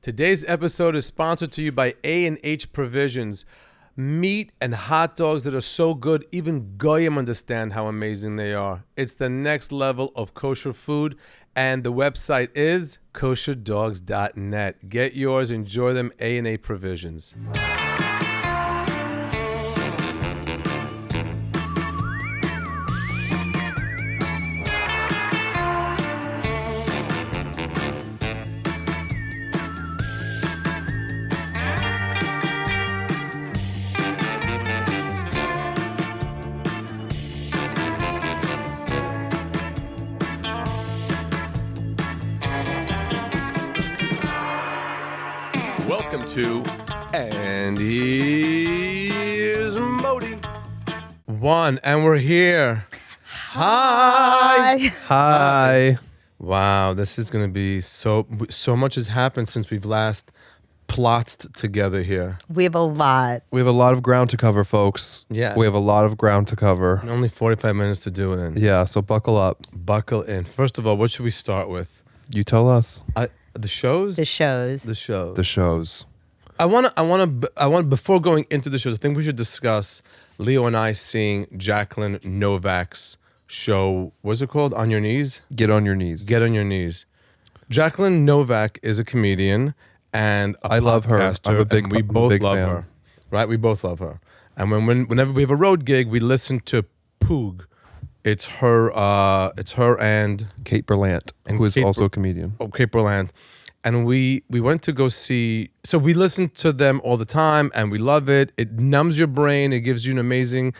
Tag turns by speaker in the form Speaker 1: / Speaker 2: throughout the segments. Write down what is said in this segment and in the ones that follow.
Speaker 1: Today's episode is sponsored to you by A&H Provisions. Meat and hot dogs that are so good, even Goyim understand how amazing they are. It's the next level of kosher food, and the website is kosherdogs.net. Get yours, enjoy them, A&H Provisions. Welcome to And Here's Modi. One, and we're here. Hi.
Speaker 2: Hi.
Speaker 1: Wow, this is going to be so much has happened since we've last plotted together here.
Speaker 3: We have a lot.
Speaker 2: We have a lot of ground to cover, folks.
Speaker 1: Yeah.
Speaker 2: We have a lot of ground to cover.
Speaker 1: Only 45 minutes to do it in.
Speaker 2: Yeah, so buckle up.
Speaker 1: Buckle in. First of all, what should we start with?
Speaker 2: You tell us.
Speaker 1: The shows?
Speaker 3: The shows.
Speaker 1: The shows.
Speaker 2: The shows.
Speaker 1: I want before going into the shows, I think we should discuss Leo and I seeing Jacqueline Novak's show. What's it called? On Your Knees?
Speaker 2: Get on your knees.
Speaker 1: Get on Your Knees. Jacqueline Novak is a comedian and
Speaker 2: I love her.
Speaker 1: podcaster,
Speaker 2: I'm a big-
Speaker 1: and we
Speaker 2: I'm a
Speaker 1: both
Speaker 2: big
Speaker 1: love
Speaker 2: fan.
Speaker 1: her. Right? We both love her. And whenever we have a road gig, we listen to Poog. It's her and
Speaker 2: Kate Berlant, who is
Speaker 1: Kate
Speaker 2: also a comedian.
Speaker 1: Kate Berlant. And we went to go see, so we listen to them all the time and we love it. It numbs your brain. It gives you an amazing,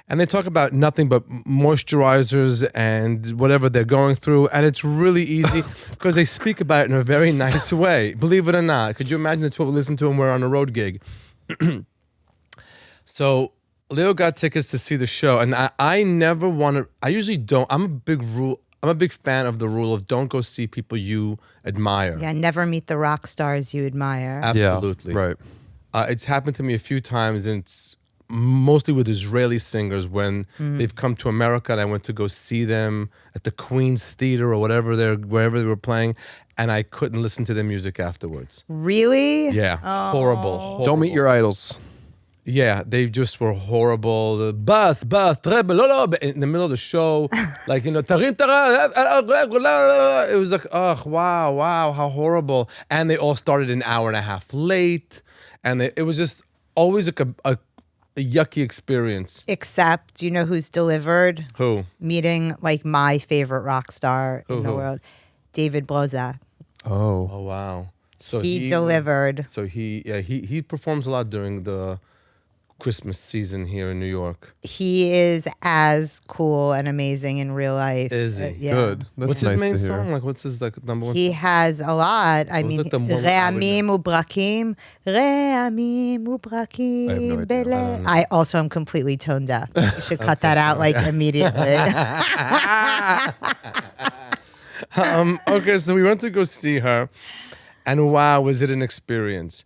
Speaker 1: and they talk about nothing but moisturizers and whatever they're going through. And it's really easy because they speak about it in a very nice way. Believe it or not. Could you imagine that's what we listen to when we're on a road gig? So Leo got tickets to see the show, and I never want to, I usually don't, I'm a big fan of the rule of don't go see people you admire.
Speaker 3: Yeah, never meet the rock stars you admire.
Speaker 1: Absolutely.
Speaker 2: Yeah, right.
Speaker 1: It's happened to me a few times, and it's mostly with Israeli singers when they've come to America, and I went to go see them at the Queen's Theater or wherever they were playing, and I couldn't listen to their music afterwards.
Speaker 3: Really?
Speaker 1: Yeah, horrible.
Speaker 2: Don't meet your idols.
Speaker 1: Yeah, they just were horrible. The bass, treble, in the middle of the show, like, tarim, tara, it was like, oh, wow, how horrible. And they all started an hour and a half late, and it was just always like a yucky experience.
Speaker 3: Except, you know who's delivered?
Speaker 1: Who?
Speaker 3: Meeting like my favorite rock star in the world, David Brozak.
Speaker 2: Oh.
Speaker 1: Oh, wow. So
Speaker 3: He delivered.
Speaker 1: So he performs a lot during the Christmas season here in New York.
Speaker 3: He is as cool and amazing in real life.
Speaker 1: Is he?
Speaker 3: Yeah.
Speaker 2: Good. That's
Speaker 1: What's
Speaker 2: nice
Speaker 1: his main
Speaker 2: to hear.
Speaker 1: song? Like, what's his number one?
Speaker 3: He has a lot. I
Speaker 1: was
Speaker 3: mean,
Speaker 1: it the one I would
Speaker 3: Re'amim ubrakim, Re'amim ubrakim.
Speaker 2: I have no idea.
Speaker 3: bele.
Speaker 1: I don't know.
Speaker 3: I also am completely tone deaf. You should cut that out like immediately.
Speaker 1: Okay, so we went to go see her, and wow, was it an experience.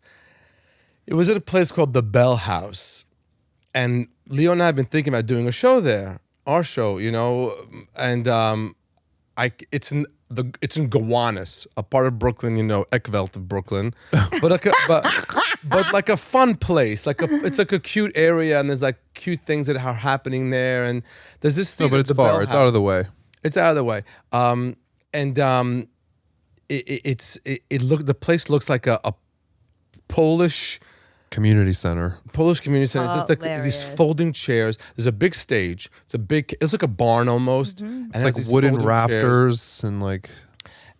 Speaker 1: It was at a place called the Bell House, and Leo and I have been thinking about doing a show there, our show, and it's in Gowanus, a part of Brooklyn, Eckvelt of Brooklyn, but like a fun place, it's like a cute area, and there's like cute things that are happening there, and there's this
Speaker 2: No,
Speaker 1: theater,
Speaker 2: but it's
Speaker 1: the Bell
Speaker 2: far. It's out of the
Speaker 1: House.
Speaker 2: way.
Speaker 1: It's out of the way. The place looks like a Polish
Speaker 2: Community center.
Speaker 1: community center. It's just like these
Speaker 3: Hilarious.
Speaker 1: folding chairs. There's a big stage. It's like a barn almost. And it has
Speaker 2: Like
Speaker 1: these
Speaker 2: wooden
Speaker 1: folding
Speaker 2: rafters
Speaker 1: chairs.
Speaker 2: and like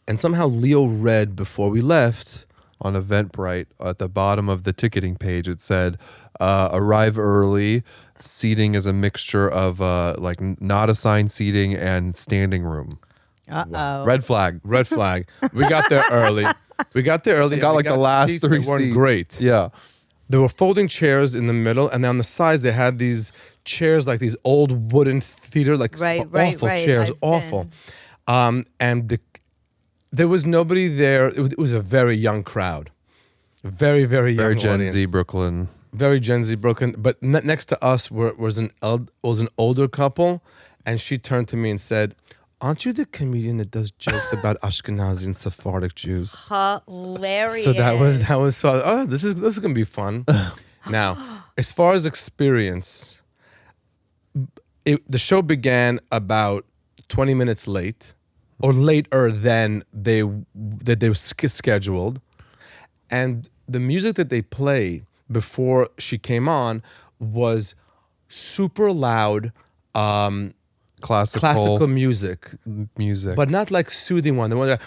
Speaker 1: And somehow Leo read before we left.
Speaker 2: on Eventbrite at the bottom of the ticketing page, it said, arrive early. Seating is a mixture of like not assigned seating and standing room.
Speaker 3: Uh-oh.
Speaker 2: Red flag.
Speaker 1: Red flag. We got there early.
Speaker 2: Got
Speaker 1: and
Speaker 2: like the last
Speaker 1: seats that
Speaker 2: three
Speaker 1: weren't
Speaker 2: seats.
Speaker 1: great.
Speaker 2: Yeah.
Speaker 1: There were folding chairs in the middle, and on the sides they had these chairs, like these old wooden theater, like
Speaker 3: Right,
Speaker 1: awful chairs,
Speaker 3: I've
Speaker 1: awful.
Speaker 3: been.
Speaker 1: And there was nobody there. It was a very young crowd, very young,
Speaker 2: Very Gen
Speaker 1: audience.
Speaker 2: Z Brooklyn.
Speaker 1: Very Gen Z Brooklyn. But next to us was an older couple, and she turned to me and said, aren't you the comedian that does jokes about Ashkenazi and Sephardic Jews?
Speaker 3: Hilarious.
Speaker 1: So that was so. Oh, this is gonna be fun. Now, as far as experience, the show began about 20 minutes late, or later than they were scheduled, and the music that they played before she came on was super loud.
Speaker 2: Classical
Speaker 1: music,
Speaker 2: music.
Speaker 1: but not like soothing one. The one that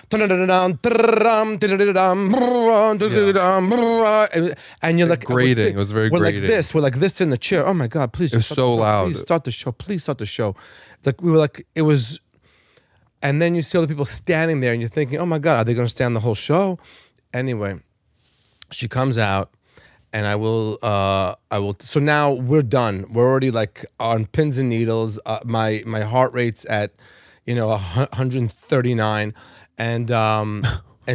Speaker 1: and you're like
Speaker 2: grating. It was very
Speaker 1: we're
Speaker 2: grating.
Speaker 1: like this. We're like this in the chair. Oh my god! Please,
Speaker 2: It was so loud.
Speaker 1: Please start the show. Please start the show. Like we were like it was, and then you see all the people standing there, and you're thinking, oh my god, are they going to stand the whole show? Anyway, she comes out. And I will. So now we're done. We're already like on pins and needles. My heart rate's at, 139, and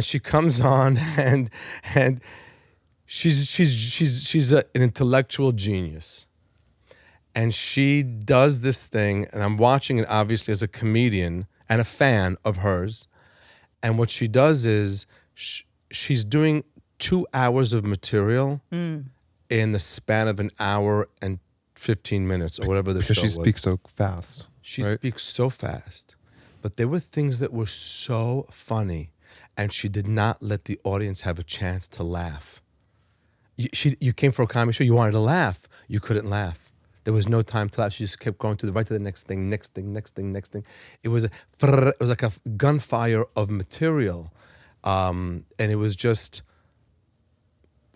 Speaker 1: she comes on, and she's an intellectual genius, and she does this thing, and I'm watching it obviously as a comedian and a fan of hers, and what she does is she's doing 2 hours of material in the span of an hour and 15 minutes or whatever the show was.
Speaker 2: Because she speaks so fast.
Speaker 1: She
Speaker 2: right?
Speaker 1: speaks so fast. But there were things that were so funny, and she did not let the audience have a chance to laugh. You came for a comedy show, you wanted to laugh. You couldn't laugh. There was no time to laugh. She just kept going to the next thing, next thing, next thing, next thing. It was like a gunfire of material. And it was just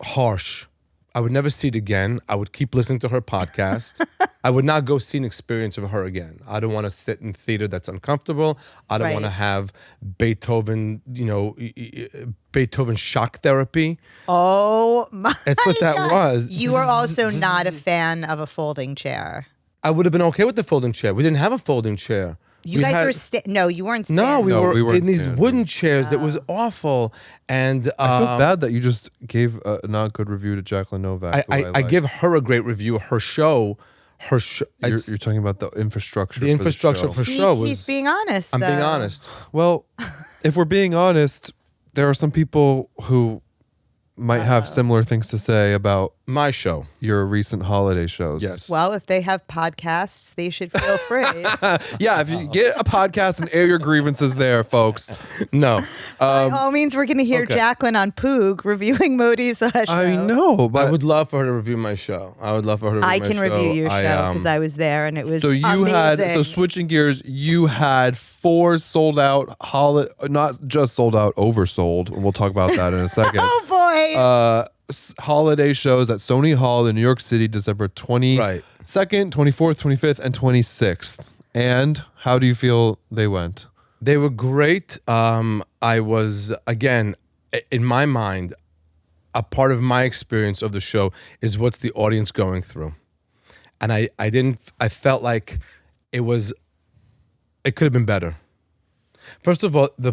Speaker 1: harsh. I would never see it again. I would keep listening to her podcast. I would not go see an experience of her again. I don't want to sit in theater that's uncomfortable. I don't want to have Beethoven, Beethoven shock therapy.
Speaker 3: Oh my God.
Speaker 1: That's what that was.
Speaker 3: You are also not a fan of a folding chair.
Speaker 1: I would have been okay with the folding chair. We didn't have a folding chair.
Speaker 3: You guys were no, you weren't standing.
Speaker 1: No, we were in these
Speaker 2: standing.
Speaker 1: wooden chairs. It was awful. And
Speaker 2: I feel bad that you just gave a not good review to Jacqueline Novak.
Speaker 1: I give her a great review. Her show.
Speaker 2: You're talking about the infrastructure.
Speaker 1: The infrastructure for show was.
Speaker 3: He's being honest.
Speaker 1: I'm being honest.
Speaker 2: Well, if we're being honest, there are some people who might have similar things to say about
Speaker 1: My show.
Speaker 2: your recent holiday shows.
Speaker 1: Yes.
Speaker 3: Well, if they have podcasts, they should feel free.
Speaker 2: Yeah, if you get a podcast and air your grievances there, folks.
Speaker 1: No.
Speaker 3: By all means, we're going to hear
Speaker 1: okay.
Speaker 3: Jacqueline on Poog reviewing Modi's show.
Speaker 2: I know, but
Speaker 1: I would love for her to review my show. I would love for her to review
Speaker 3: I
Speaker 1: my
Speaker 3: can
Speaker 1: show.
Speaker 3: review your show because I was there and it was
Speaker 2: so you
Speaker 3: amazing.
Speaker 2: switching gears, you had 4 sold out not just sold out, oversold. We'll talk about that in a second.
Speaker 3: Oh boy.
Speaker 2: Holiday shows at Sony Hall in New York City, December 22nd, 24th, 25th, and 26th. And how do you feel they went?
Speaker 1: They were great. I was, again, in my mind, a part of my experience of the show is what's the audience going through. And I felt like it could have been better. First of all, the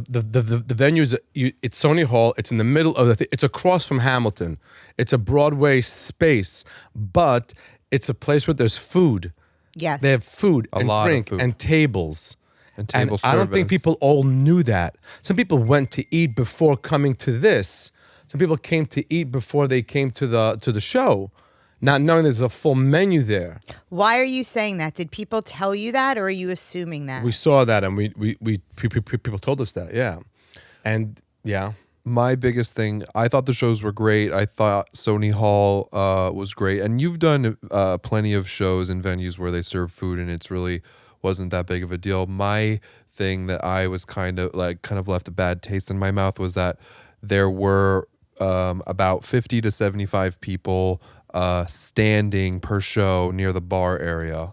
Speaker 1: venue is it's Sony Hall. It's in the middle of it's across from Hamilton. It's a Broadway space, but it's a place where there's food.
Speaker 3: Yes.
Speaker 1: They have food and
Speaker 2: lot of
Speaker 1: drink
Speaker 2: food.
Speaker 1: and tables.
Speaker 2: And table
Speaker 1: I don't think
Speaker 2: service.
Speaker 1: people all knew that. Some people went to eat before coming to this. Some people came to eat before they came to the show, not knowing there's a full menu there.
Speaker 3: Why are you saying that? Did people tell you that, or are you assuming that?
Speaker 1: We saw that, and people told us that, yeah, and yeah.
Speaker 2: My biggest thing, I thought the shows were great. I thought Sony Hall was great, and you've done plenty of shows in venues where they serve food, and it's really wasn't that big of a deal. My thing that I was kind of left a bad taste in my mouth was that there were about 50 to 75 people standing per show near the bar area,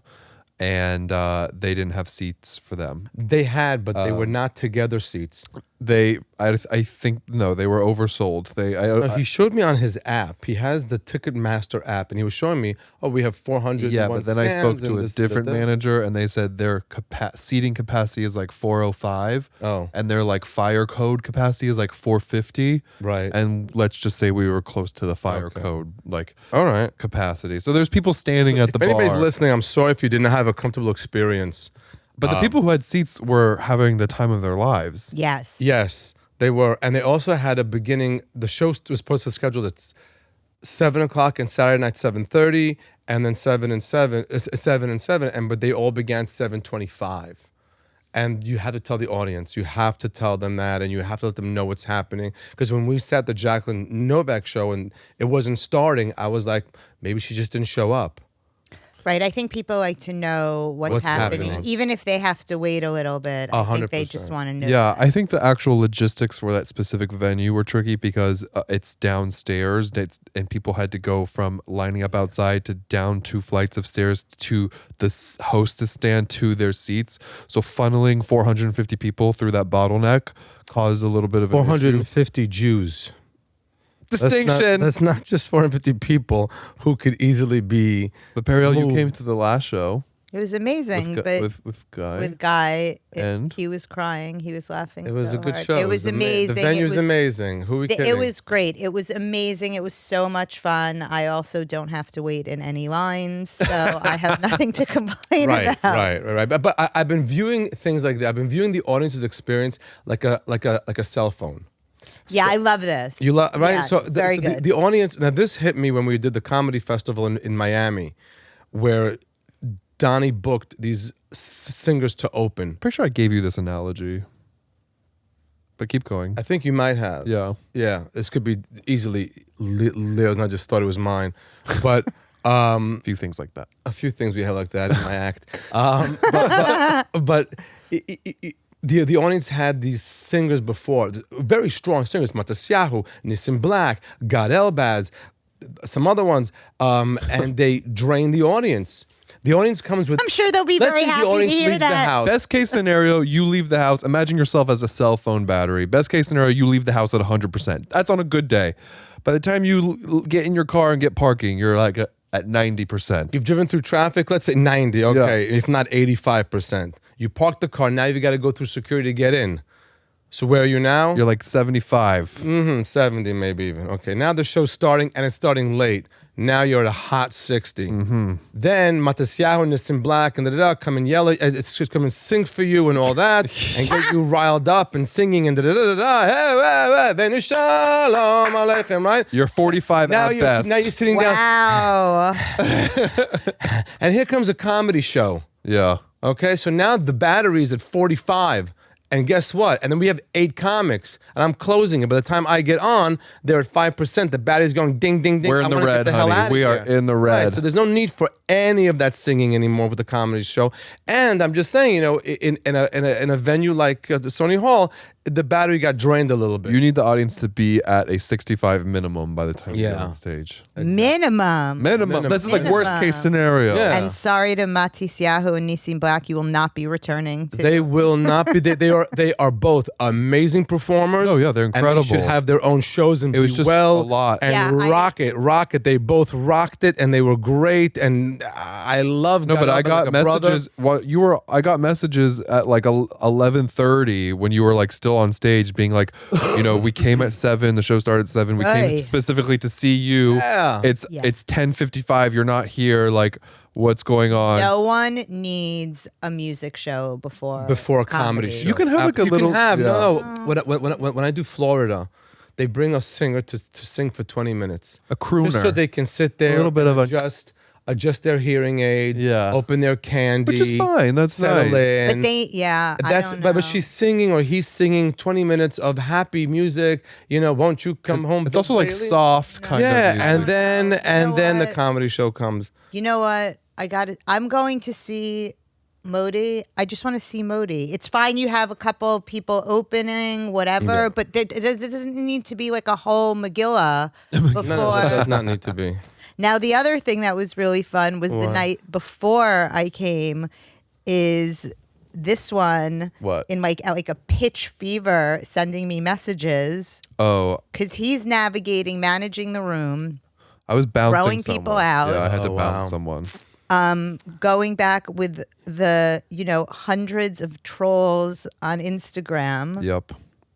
Speaker 2: and they didn't have seats for them.
Speaker 1: They had, but they were not together seats.
Speaker 2: I think no, they were oversold.
Speaker 1: He showed me on his app. He has the Ticketmaster app, and he was showing me, we have 400.
Speaker 2: Yeah, but then I spoke to a different manager, and they said their seating capacity is like 405.
Speaker 1: Oh.
Speaker 2: And their like fire code capacity is like 450.
Speaker 1: Right.
Speaker 2: And let's just say we were close to the fire
Speaker 1: Okay.
Speaker 2: code
Speaker 1: All right.
Speaker 2: capacity. So there's people standing at the
Speaker 1: If anybody's
Speaker 2: bar.
Speaker 1: listening, I'm sorry if you didn't have a comfortable experience.
Speaker 2: But the people who had seats were having the time of their lives.
Speaker 3: Yes.
Speaker 1: Yes, they were. And they also had a beginning. The show was supposed to schedule at 7 o'clock and Saturday night 7:30, and then 7 and 7, 7 and 7, but they all began 7:25. And you have to tell the audience, you have to tell them that, and you have to let them know what's happening. Because when we sat the Jacqueline Novak show and it wasn't starting, I was like, maybe she just didn't show up.
Speaker 3: Right. I think people like to know what's happening, even if they have to wait a little bit. I think they just want to know.
Speaker 2: Yeah, I think the actual logistics for that specific venue were tricky because it's downstairs, and people had to go from lining up outside to down 2 flights of stairs to the hostess stand to their seats. So funneling 450 people through that bottleneck caused a little bit of an
Speaker 1: 450 Jews.
Speaker 2: Distinction.
Speaker 1: That's not just 450 people who could easily be.
Speaker 2: But Periel, you came to the last show.
Speaker 3: It was amazing,
Speaker 2: with Guy.
Speaker 3: With Guy,
Speaker 2: and
Speaker 3: he was crying. He was laughing.
Speaker 1: It was
Speaker 3: so
Speaker 1: a good
Speaker 3: hard.
Speaker 1: show.
Speaker 3: It was amazing.
Speaker 1: The venue's amazing. Who are we kidding?
Speaker 3: It was great. It was amazing. It was so much fun. I also don't have to wait in any lines, so I have nothing to complain about.
Speaker 1: Right. But I've been viewing things like that. I've been viewing the audience's experience like a cell phone.
Speaker 3: Yeah, I love this.
Speaker 1: You love, right?
Speaker 3: Yeah,
Speaker 1: so
Speaker 3: very good.
Speaker 1: The audience. Now this hit me when we did the comedy festival in Miami, where Donnie booked these singers to open.
Speaker 2: Pretty sure I gave you this analogy, but keep going.
Speaker 1: I think you might have.
Speaker 2: Yeah.
Speaker 1: This could be easily Leo's, and I just thought it was mine, but.
Speaker 2: A few things like that.
Speaker 1: A few things we have like that in my act. But the audience had these singers before, very strong singers, Matasyahu, Nissim Black, Gad Elbaz, some other ones, and they drain the audience. The audience comes with.
Speaker 3: I'm sure they'll be very happy to hear that.
Speaker 1: The house.
Speaker 2: Best case scenario, you leave the house. Imagine yourself as a cell phone battery. Best case scenario, you leave the house at 100%. That's on a good day. By the time you get in your car and get parking, you're like at 90%.
Speaker 1: You've driven through traffic, let's say 90, okay, if not 85%. You park the car, now you got to go through security to get in. So where are you now?
Speaker 2: You're like 75.
Speaker 1: 70 maybe even. Okay, now the show's starting, and it's starting late. Now you're at a hot 60. Then Matasyahu and Nissim Black and come and yell, it's just come and sing for you and all that, and get you riled up and singing and then shalom aleichem, right?
Speaker 2: You're 45
Speaker 1: now
Speaker 2: at best.
Speaker 1: Now you're sitting down.
Speaker 3: Wow.
Speaker 1: And here comes a comedy show.
Speaker 2: Yeah.
Speaker 1: Okay, so now the battery's at 45. And guess what? And then we have 8 comics, and I'm closing it. By the time I get on, they're at 5%. The battery's going ding, ding, ding.
Speaker 2: We're in the red, honey. We are in the red.
Speaker 1: Right, so there's no need for any of that singing anymore with the comedy show. And I'm just saying, in a venue like the Sony Hall, the battery got drained a little bit.
Speaker 2: You need the audience to be at a 65 minimum by the time you get on stage.
Speaker 3: Minimum.
Speaker 2: This is like worst case scenario.
Speaker 1: Yeah.
Speaker 3: And sorry to Matisyahu and Nissim Black, you will not be returning.
Speaker 1: They will not be. They are both amazing performers.
Speaker 2: Oh yeah, they're incredible.
Speaker 1: And they should have their own shows and
Speaker 2: it was
Speaker 1: be
Speaker 2: just
Speaker 1: well
Speaker 2: a lot.
Speaker 1: and rock it. They both rocked it, and they were great. And I loved.
Speaker 2: No, but I got messages. I got messages at like 11:30 when you were like still on stage, being like, we came at 7. The show started at 7. We came specifically to see you.
Speaker 1: Yeah.
Speaker 2: It's 10:55. You're not here. Like, what's going on?
Speaker 3: No one needs a music show before
Speaker 1: a comedy show.
Speaker 2: You can have like a little.
Speaker 1: No. When I do Florida, they bring a singer to sing for 20 minutes.
Speaker 2: A crooner.
Speaker 1: Just so they can sit there.
Speaker 2: A little bit of a.
Speaker 1: Adjust their hearing aids, open their candy,
Speaker 2: which is fine. That's nice.
Speaker 3: But I don't know.
Speaker 1: But she's singing or he's singing 20 minutes of happy music. Won't you come home?
Speaker 2: It's also like soft kind of music.
Speaker 1: and then the comedy show comes.
Speaker 3: You know what? I'm going to see Modi. I just want to see Modi. It's fine. You have a couple of people opening, whatever, but it doesn't need to be like a whole Megillah before.
Speaker 1: No, that does not need to be.
Speaker 3: Now, the other thing that was really fun was the night before I came is this one in like a pitch fever sending me messages.
Speaker 2: Oh.
Speaker 3: Because he's managing the room.
Speaker 2: I was bouncing
Speaker 3: throwing
Speaker 2: someone.
Speaker 3: people out.
Speaker 2: Yeah, I had to bounce someone.
Speaker 3: Going back with the, hundreds of trolls on Instagram.
Speaker 2: Yep.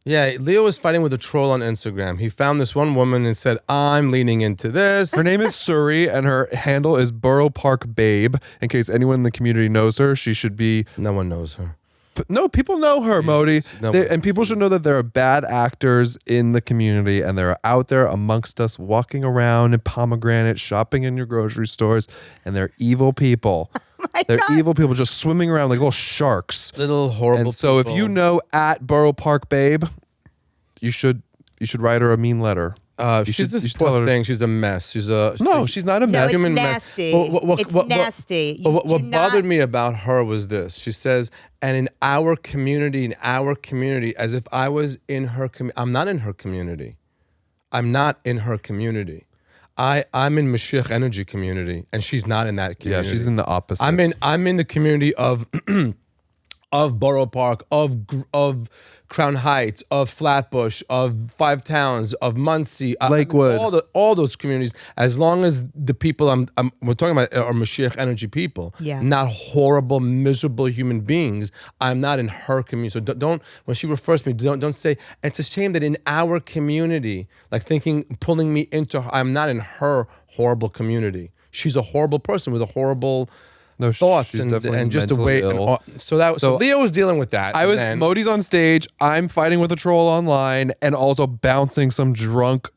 Speaker 1: Yeah, Leo was fighting with a troll on Instagram. He found this one woman and said, I'm leaning into this.
Speaker 2: Her name is Suri, and her handle is Borough Park Babe. In case anyone in the community knows her, she should be.
Speaker 1: No one knows her.
Speaker 2: No, people know her, Modi. And people should know that there are bad actors in the community, and they're out there amongst us, walking around in pomegranate, shopping in your grocery stores, and they're evil people. They're evil people just swimming around like little sharks.
Speaker 1: Little horrible
Speaker 2: And so
Speaker 1: people.
Speaker 2: if you know at Borough Park Babe, you should write her a mean letter.
Speaker 1: She's this poor thing. She's a mess. She's a
Speaker 2: No, she's not a
Speaker 3: No,
Speaker 2: mess.
Speaker 3: it's
Speaker 1: human
Speaker 3: nasty.
Speaker 1: mess.
Speaker 3: It's nasty.
Speaker 1: What bothered me about her was this. She says, and in our community, as if I was in her community. I'm not in her community. I'm not in her community. I'm in Mashiach energy community, and she's not in that community.
Speaker 2: Yeah, she's in the opposite.
Speaker 1: I'm in the community of of Borough Park, of Crown Heights, of Flatbush, of Five Towns, of Muncie,
Speaker 2: Lakewood,
Speaker 1: all those communities. As long as the people we're talking about are Mashiach energy people, not horrible, miserable human beings. I'm not in her community. So don't when she refers to me, don't say it's a shame that in our community, like pulling me into her. I'm not in her horrible community. She's a horrible person with a horrible. Thoughts
Speaker 2: she's
Speaker 1: and just a way.
Speaker 2: ill.
Speaker 1: So Leo was dealing with that.
Speaker 2: Modi's on stage. I'm fighting with a troll online and also bouncing some drunk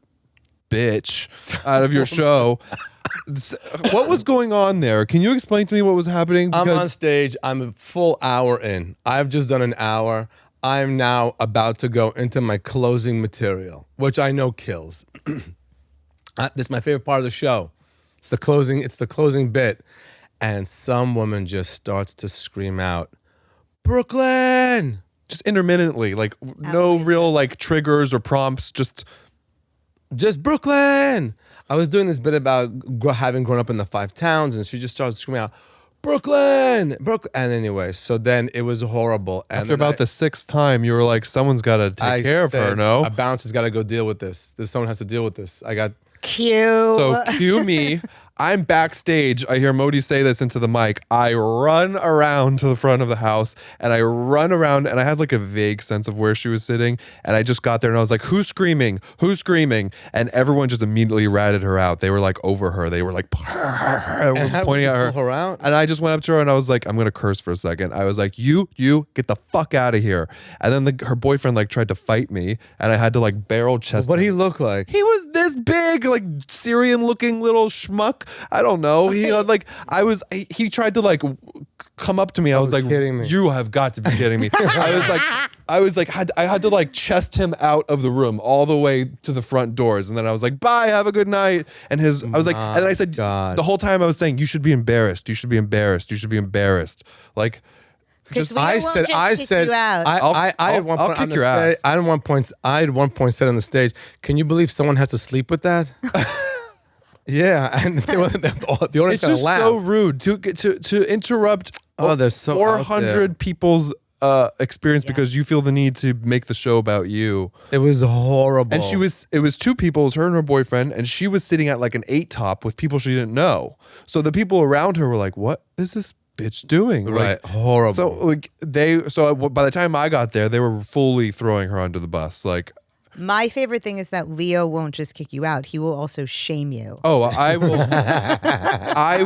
Speaker 2: bitch out of your show. What was going on there? Can you explain to me what was happening?
Speaker 1: I'm on stage. I'm a full hour in. I've just done an hour. I'm now about to go into my closing material, which I know kills. This is my favorite part of the show. It's the closing bit. And some woman just starts to scream out, Brooklyn!
Speaker 2: Just intermittently, like no real like triggers or prompts, just
Speaker 1: Brooklyn! I was doing this bit about having grown up in the Five Towns, and she just started screaming out, Brooklyn! Brooklyn! And anyway, so then it was horrible. And
Speaker 2: after about the sixth time, you were like, someone's got to take care of her, no?
Speaker 1: A bouncer's got to go deal with this. Someone has to deal with this.
Speaker 3: Cue.
Speaker 2: So cue me. I'm backstage. I hear Modi say this into the mic. I run around to the front of the house and I run around and I had like a vague sense of where she was sitting. And I just got there and I was like, who's screaming? Who's screaming? And everyone just immediately ratted her out. They were like over her. They were like, was pointing at her.
Speaker 1: Pull her out?
Speaker 2: And I just went up to her and I was like, I'm going to curse for a second. I was like, you, get the fuck out of here. And then her boyfriend like tried to fight me and I had to like barrel chest
Speaker 1: What did
Speaker 2: him.
Speaker 1: he look like?
Speaker 2: He was this big, like Syrian looking little schmuck. I don't know. He he tried to like come up to me. I was like,
Speaker 1: kidding me.
Speaker 2: You have got to be kidding me. I had to like chest him out of the room all the way to the front doors. And then I was like, bye, have a good night. And I was like, and then I said, the whole time I was saying, you should be embarrassed. You should be embarrassed. You should be embarrassed. Like,
Speaker 1: I said, I had one point on the stage. I had one point said on the stage, can you believe someone has to sleep with that? Yeah, and the audience
Speaker 2: it's just
Speaker 1: laugh.
Speaker 2: so rude to interrupt.
Speaker 1: They're so
Speaker 2: 400 people's experience because you feel the need to make the show about you.
Speaker 1: It was horrible.
Speaker 2: And it was two people, it was her and her boyfriend, and she was sitting at like an 8 top with people she didn't know. So the people around her were like, what is this bitch doing?
Speaker 1: Right,
Speaker 2: like,
Speaker 1: horrible.
Speaker 2: So like by the time I got there, they were fully throwing her under the bus. Like,
Speaker 3: my favorite thing is that Leo won't just kick you out. He will also shame you.
Speaker 2: oh, I will. I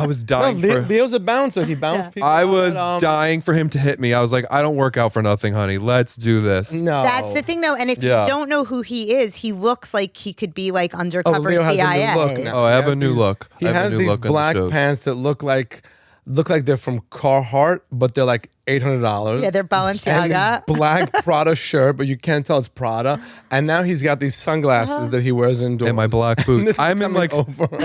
Speaker 2: was dying for
Speaker 1: Leo's a bouncer. He bounced people.
Speaker 2: I was dying for him to hit me. I was like, I don't work out for nothing, honey. Let's do this.
Speaker 1: No.
Speaker 3: That's the thing, though. And if you don't know who he is, he looks like he could be like undercover
Speaker 1: Leo has
Speaker 3: CIA.
Speaker 1: a new look now.
Speaker 2: Oh, I have a new look.
Speaker 1: He has these black pants that look like they're from Carhartt, but they're like $800.
Speaker 3: Yeah, they're Balenciaga.
Speaker 1: And black Prada shirt, but you can't tell it's Prada. And now he's got these sunglasses that he wears indoors.
Speaker 2: And my black boots. I'm in like,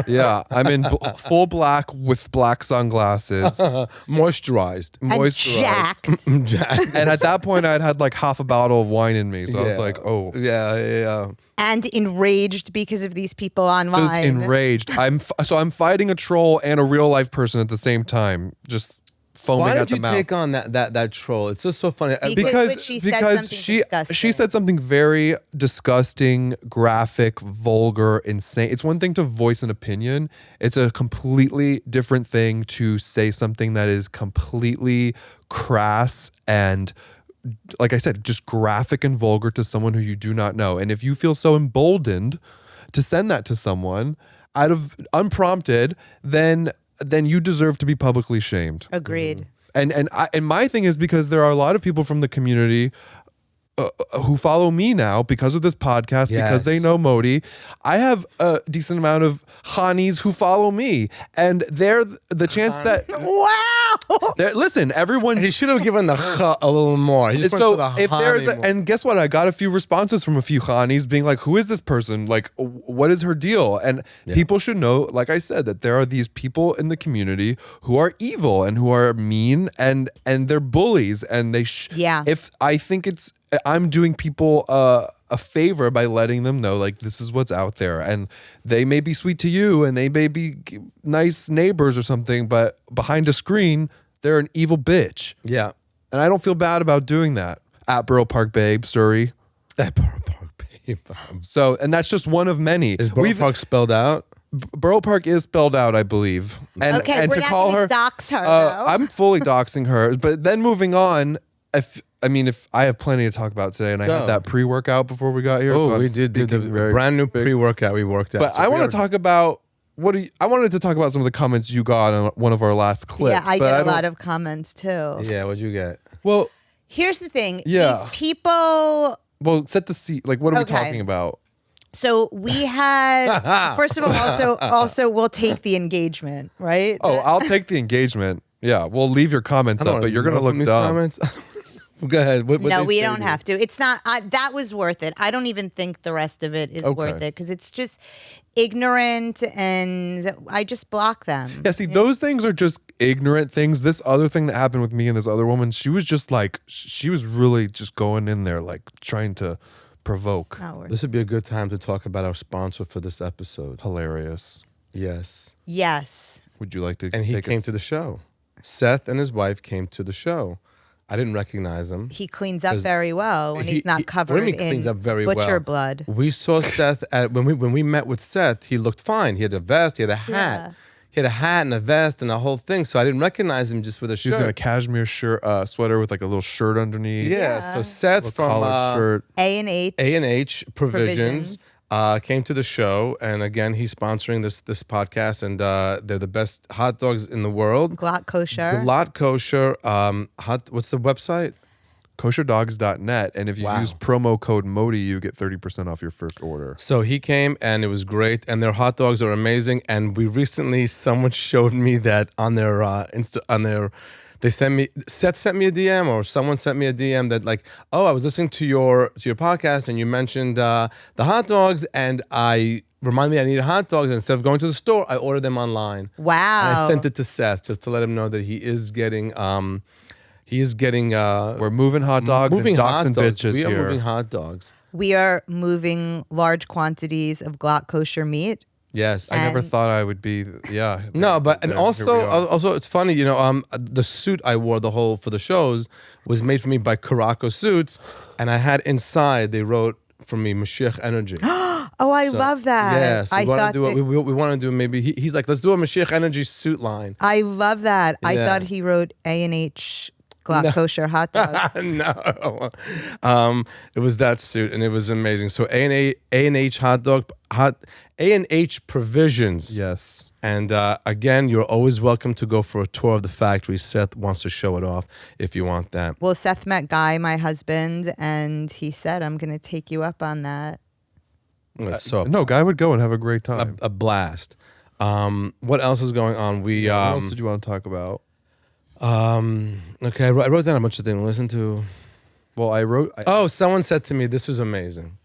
Speaker 1: yeah,
Speaker 2: I'm in full black with black sunglasses,
Speaker 1: moisturized,
Speaker 3: jacked.
Speaker 2: And at that point, I'd had like half a bottle of wine in me, so I was like, oh,
Speaker 1: yeah.
Speaker 3: And enraged because of these people online.
Speaker 2: Just enraged. I'm fighting a troll and a real life person at the same time. Just foaming at the mouth.
Speaker 1: Why did you take on that troll? It's just so funny.
Speaker 2: Because she said something very disgusting, graphic, vulgar, insane. It's one thing to voice an opinion. It's a completely different thing to say something that is completely crass and like I said, just graphic and vulgar to someone who you do not know. And if you feel so emboldened to send that to someone out of unprompted, then you deserve to be publicly shamed.
Speaker 3: Agreed.
Speaker 2: And my thing is, because there are a lot of people from the community who follow me now because of this podcast, because they know Modi. I have a decent amount of Hanis who follow me, and they're the chance that listen, everyone's.
Speaker 1: He should have given the a little more. He just went
Speaker 2: So
Speaker 1: for the
Speaker 2: if there's
Speaker 1: honey more.
Speaker 2: and guess what, I got a few responses from a few Hanis being like, who is this person, like what is her deal? And people should know, like I said, that there are these people in the community who are evil and who are mean, and they're bullies, and they if I think I'm doing people a favor by letting them know, like, this is what's out there, and they may be sweet to you and they may be nice neighbors or something, but behind a screen they're an evil bitch.
Speaker 1: Yeah.
Speaker 2: And I don't feel bad about doing that. At Borough Park Babe, Surrey.
Speaker 1: That Borough Park babe.
Speaker 2: So, and that's just one of many.
Speaker 1: Is Borough Park spelled out?
Speaker 2: Borough Park is spelled out, I believe. And
Speaker 3: Okay,
Speaker 2: and
Speaker 3: we're
Speaker 2: to
Speaker 3: not
Speaker 2: call
Speaker 3: gonna
Speaker 2: her
Speaker 3: dox her, though.
Speaker 2: I'm fully doxing her. But then moving on, if I have plenty to talk about today, and I had that pre-workout before we got here.
Speaker 1: Oh,
Speaker 2: so
Speaker 1: we
Speaker 2: I'm
Speaker 1: did the
Speaker 2: speaking very
Speaker 1: brand new
Speaker 2: big.
Speaker 1: pre-workout we worked out.
Speaker 2: But
Speaker 1: So
Speaker 2: I
Speaker 1: we
Speaker 2: want to
Speaker 1: are-
Speaker 2: talk about I wanted to talk about some of the comments you got on one of our last clips.
Speaker 3: Yeah, I
Speaker 2: but
Speaker 3: get a
Speaker 2: don't-
Speaker 3: lot of comments too.
Speaker 1: Yeah, what'd you get?
Speaker 2: Well,
Speaker 3: Here's the thing.
Speaker 2: Yeah.
Speaker 3: These people.
Speaker 2: set the seat. Like, what are we
Speaker 3: Okay.
Speaker 2: talking about?
Speaker 3: So we had. First of all, also we'll take the engagement, right?
Speaker 2: Oh, I'll take the engagement. Yeah, we'll leave your comments
Speaker 1: I don't
Speaker 2: up, but you're gonna
Speaker 1: know
Speaker 2: look
Speaker 1: from these
Speaker 2: dumb.
Speaker 1: comments. Go ahead. What
Speaker 3: no,
Speaker 1: they
Speaker 3: we
Speaker 1: say
Speaker 3: don't
Speaker 1: to
Speaker 3: have to. It's not. That was worth it. I don't even think the rest of it is worth it because it's just ignorant, and I just block them.
Speaker 2: Yeah, see, those things are just ignorant things. This other thing that happened with me and this other woman, she was just like, she was really just going in there, like trying to provoke.
Speaker 3: Not worth
Speaker 1: This would be a good time to talk about our sponsor for this episode.
Speaker 2: Hilarious.
Speaker 1: Yes.
Speaker 3: Yes.
Speaker 2: Would you like to?
Speaker 1: And he
Speaker 2: take
Speaker 1: came
Speaker 2: us-
Speaker 1: to the show. Seth and his wife came to the show. I didn't recognize him.
Speaker 3: He cleans up
Speaker 1: 'Cause
Speaker 3: very well when he's not
Speaker 1: what
Speaker 3: covered
Speaker 1: do you mean
Speaker 3: in
Speaker 1: cleans up very
Speaker 3: butcher
Speaker 1: well?
Speaker 3: blood.
Speaker 1: We saw Seth when we met with Seth. He looked fine. He had a vest. He had a hat.
Speaker 3: Yeah.
Speaker 1: He had a hat and a vest and a whole thing. So I didn't recognize him just with a
Speaker 2: She was in a
Speaker 1: shirt.
Speaker 2: cashmere shirt, sweater with like a little shirt underneath.
Speaker 1: Yeah. So Seth
Speaker 2: A
Speaker 1: from
Speaker 2: collared shirt.
Speaker 3: A&H.
Speaker 1: A&H Provisions
Speaker 3: Provisions.
Speaker 1: came to the show, and again, he's sponsoring this podcast, and they're the best hot dogs in the world.
Speaker 3: Glot kosher.
Speaker 1: Lot kosher. What's the website?
Speaker 2: kosherdogs.net, and if you
Speaker 1: Wow.
Speaker 2: use promo code MODI, you get 30% off your first order.
Speaker 1: So he came, and it was great, and their hot dogs are amazing. And we recently, someone showed me that on their they sent me, Seth sent me a DM, or someone sent me a DM that like, oh, I was listening to your podcast, and you mentioned the hot dogs, and I reminded me I needed hot dogs, and instead of going to the store, I ordered them online.
Speaker 3: Wow.
Speaker 1: And I sent it to Seth just to let him know that he is getting
Speaker 2: We're moving hot dogs
Speaker 1: moving
Speaker 2: and docs
Speaker 1: hot
Speaker 2: and
Speaker 1: dogs.
Speaker 2: bitches
Speaker 1: We are
Speaker 2: here.
Speaker 1: moving hot dogs.
Speaker 3: We are moving large quantities of glot kosher meat.
Speaker 1: Yes.
Speaker 2: I never
Speaker 3: And-
Speaker 2: thought I would be. Yeah.
Speaker 1: No, but and
Speaker 2: here we are.
Speaker 1: also it's funny, the suit I wore for the shows was made for me by Caraco Suits, and I had inside they wrote for me Mashiach Energy.
Speaker 3: Oh, I
Speaker 1: So,
Speaker 3: love that.
Speaker 1: Yes,
Speaker 3: I
Speaker 1: we want
Speaker 3: thought
Speaker 1: to do
Speaker 3: that-
Speaker 1: we want to do maybe he's like, let's do a Mashiach Energy suit line.
Speaker 3: I love that. I
Speaker 1: Yeah.
Speaker 3: thought he wrote A&H glot kosher hot dog.
Speaker 1: No, it was that suit, and it was amazing. So A&H A&H Provisions.
Speaker 2: Yes.
Speaker 1: And again, you're always welcome to go for a tour of the factory. Seth wants to show it off if you want that.
Speaker 3: Well, Seth met Guy, my husband, and he said, I'm going to take you up on that.
Speaker 1: It's so
Speaker 2: No, Guy would go and have a great time.
Speaker 1: a blast. What else is going on? We
Speaker 2: what else did you want to talk about?
Speaker 1: okay. I wrote down a bunch of things. Listen to.
Speaker 2: Well,
Speaker 1: Oh, someone said to me, this was amazing.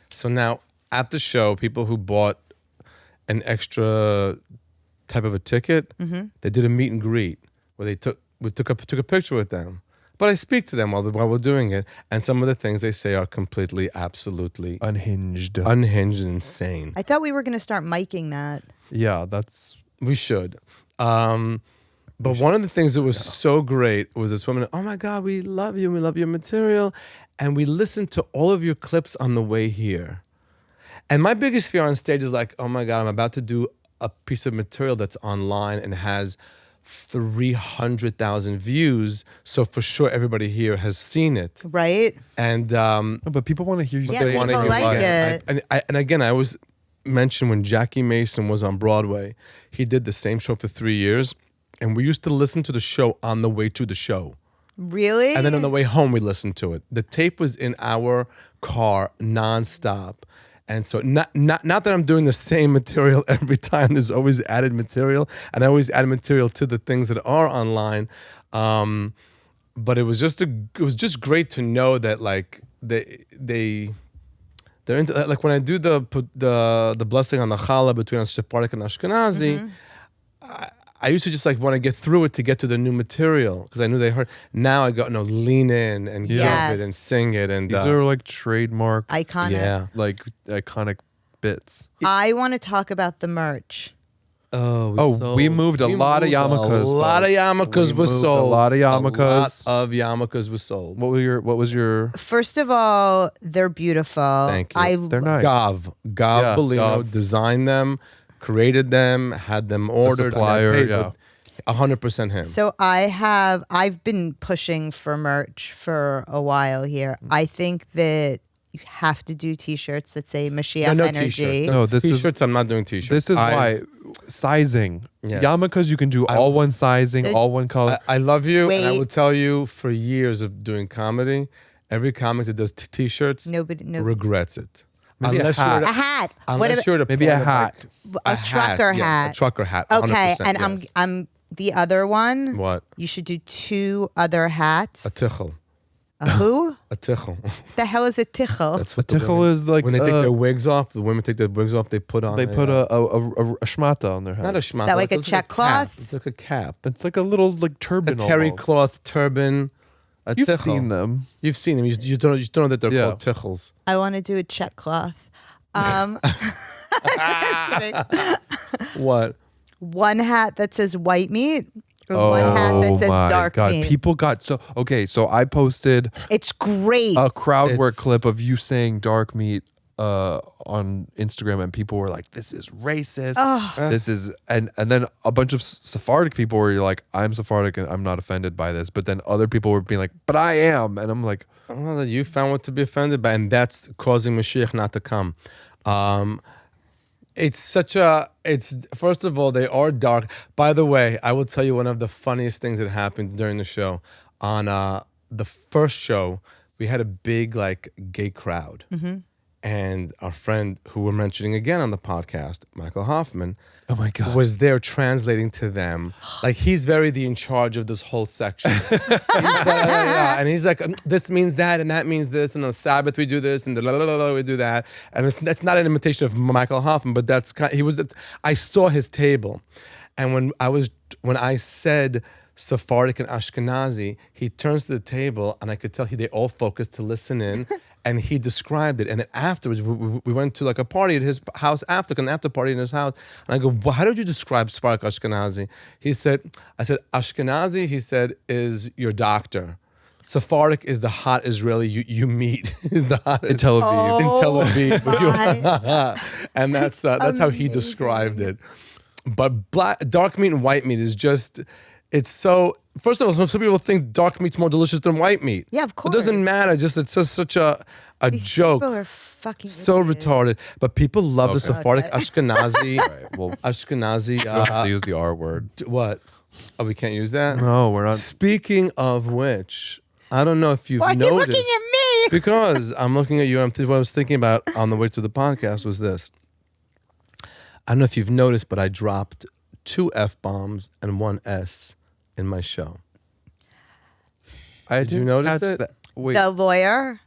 Speaker 1: So now at the show, people who bought an extra type of a ticket, they did a meet and greet where we took a picture with them. But I speak to them while we're doing it, and some of the things they say are completely, absolutely
Speaker 2: unhinged.
Speaker 1: unhinged and insane.
Speaker 3: I thought we were going to start miking that.
Speaker 2: Yeah, that's.
Speaker 1: We should. But one of the things that was so great was this woman, oh my God, we love you. We love your material. And we listened to all of your clips on the way here. And my biggest fear on stage is like, oh my God, I'm about to do a piece of material that's online and has 300,000 views. So for sure, everybody here has seen it.
Speaker 3: Right?
Speaker 1: And
Speaker 2: No, but people want to hear you
Speaker 3: Yeah,
Speaker 2: say
Speaker 1: wanna
Speaker 3: people
Speaker 1: hear
Speaker 3: like
Speaker 1: again.
Speaker 3: it.
Speaker 1: And again, I always mention when Jackie Mason was on Broadway, he did the same show for 3 years. And we used to listen to the show on the way to the show.
Speaker 3: Really?
Speaker 1: And then on the way home, we listened to it. The tape was in our car nonstop. And so not that I'm doing the same material every time. There's always added material. And I always add material to the things that are online. But it was just great to know that like they're into, like when I do the blessing on the challah between Sephardic and Ashkenazi, I used to just like want to get through it to get to the new material because I knew they heard. Now I go, no, lean in and give
Speaker 3: Yes.
Speaker 1: it and sing it. And
Speaker 2: These are like trademark,
Speaker 3: Iconic.
Speaker 1: yeah.
Speaker 2: like iconic bits.
Speaker 3: I want to talk about the merch.
Speaker 2: We moved a lot of yarmulkes.
Speaker 1: A lot of
Speaker 2: folks.
Speaker 1: yarmulkes
Speaker 2: We
Speaker 1: were
Speaker 2: moved
Speaker 1: sold.
Speaker 2: A lot of yarmulkes.
Speaker 1: A lot of yarmulkes were sold.
Speaker 2: What was your?
Speaker 3: First of all, they're beautiful.
Speaker 1: Thank you.
Speaker 2: They're nice.
Speaker 1: Gav
Speaker 2: Yeah,
Speaker 1: Bellino
Speaker 2: Gav.
Speaker 1: designed them, created them, had them ordered.
Speaker 2: supplier,
Speaker 1: and I paid
Speaker 2: yeah.
Speaker 1: with 100% him.
Speaker 3: So I've been pushing for merch for a while here. I think that you have to do t-shirts that say Mashiach
Speaker 1: no
Speaker 3: Energy.
Speaker 1: t-shirts.
Speaker 2: No, this is-
Speaker 1: t-shirts. I'm not doing t-shirts.
Speaker 2: This is why sizing.
Speaker 1: Yes.
Speaker 2: Yarmulkes you can do all one sizing,
Speaker 3: So-
Speaker 2: all one color.
Speaker 1: I love you, and I
Speaker 3: Wait.
Speaker 1: will tell you for years of doing comedy, every comic that does t-shirts
Speaker 3: Nobody
Speaker 1: regrets it.
Speaker 2: Maybe a
Speaker 1: unless
Speaker 2: hat.
Speaker 1: you're
Speaker 3: A hat. What
Speaker 1: unless
Speaker 3: about,
Speaker 1: you're at a
Speaker 2: Maybe
Speaker 1: point
Speaker 2: a
Speaker 1: of,
Speaker 2: hat.
Speaker 3: a trucker
Speaker 1: yeah,
Speaker 3: hat.
Speaker 1: a trucker hat.
Speaker 3: Okay,
Speaker 1: 100%,
Speaker 3: and
Speaker 1: yes.
Speaker 3: I'm the other one.
Speaker 1: What?
Speaker 3: You should do 2 other hats.
Speaker 1: A tichel.
Speaker 3: A who?
Speaker 1: A tichel.
Speaker 3: The hell is a tichel?
Speaker 1: That's
Speaker 2: A
Speaker 1: what the
Speaker 2: tichel
Speaker 1: women-
Speaker 2: is like
Speaker 1: when they take their wigs off. The women take their wigs off. They put on.
Speaker 2: they put a shmata on their head.
Speaker 1: not a schmata.
Speaker 3: That like a
Speaker 1: it's
Speaker 3: check
Speaker 1: cap.
Speaker 3: cloth?
Speaker 1: It's like a cap.
Speaker 2: It's like a little like
Speaker 1: A
Speaker 2: turban.
Speaker 1: terry
Speaker 2: almost.
Speaker 1: cloth turban. A
Speaker 2: You've
Speaker 1: tichel.
Speaker 2: seen them.
Speaker 1: You've seen them. You don't know that they're
Speaker 2: Yeah.
Speaker 1: called tichels.
Speaker 3: I want to do a check cloth.
Speaker 1: What?
Speaker 3: One hat that says white meat. And one hat that says
Speaker 2: my
Speaker 3: dark
Speaker 2: God.
Speaker 3: meat.
Speaker 2: People got so okay. So I posted
Speaker 3: It's great.
Speaker 2: a crowd work
Speaker 1: It's-
Speaker 2: clip of you saying dark meat on Instagram, and people were like, "This is racist. This is," and then a bunch of Sephardic people were like, "I'm Sephardic and I'm not offended by this," but then other people were being like, "But I am," and I'm like,
Speaker 1: Well, you found what to be offended by, and that's causing Mashiach not to come. It's first of all, they are dark. By the way, I will tell you one of the funniest things that happened during the show. On the first show, we had a big like gay crowd. And our friend who we're mentioning again on the podcast, Michael Hoffman,
Speaker 2: "Oh my God."
Speaker 1: was there translating to them. Like he's very in charge of this whole section. And he's like, this means that, and that means this, and on Sabbath we do this, and we do that. And that's not an imitation of Michael Hoffman, but that's I saw his table, and when I said Sephardic and Ashkenazi, he turns to the table, and I could tell they all focused to listen in. And he described it. And then afterwards, we went to like a party at his house after, an after party in his house. And I go, well, how did you describe Sephardic Ashkenazi? I said, Ashkenazi, he said, is your doctor. Sephardic is the hot Israeli you meet. Is the hot
Speaker 2: In Tel Aviv.
Speaker 1: in Tel Aviv.
Speaker 3: my.
Speaker 1: And that's how he described it. But dark meat and white meat is just, it's so. First of all, some people think dark meat's more delicious than white meat.
Speaker 3: Yeah, of
Speaker 1: It doesn't
Speaker 3: course.
Speaker 1: matter. It's just such a joke.
Speaker 3: People are fucking
Speaker 1: So
Speaker 3: idiots.
Speaker 1: retarded. But people love the
Speaker 2: Okay.
Speaker 1: Sephardic Ashkenazi.
Speaker 2: Well,
Speaker 1: Ashkenazi.
Speaker 2: we don't have to use the R word.
Speaker 1: What? Oh, we can't use that?
Speaker 2: No, we're not.
Speaker 1: Speaking of which, I don't know if you've
Speaker 3: Why are you
Speaker 1: noticed.
Speaker 3: looking at me?
Speaker 1: Because I'm looking at you. What I was thinking about on the way to the podcast was this. I don't know if you've noticed, but I dropped 2 F-bombs and 1 S in my show.
Speaker 2: I
Speaker 1: Did you
Speaker 2: didn't
Speaker 1: notice
Speaker 2: catch
Speaker 1: it?
Speaker 2: That. Wait,
Speaker 3: The lawyer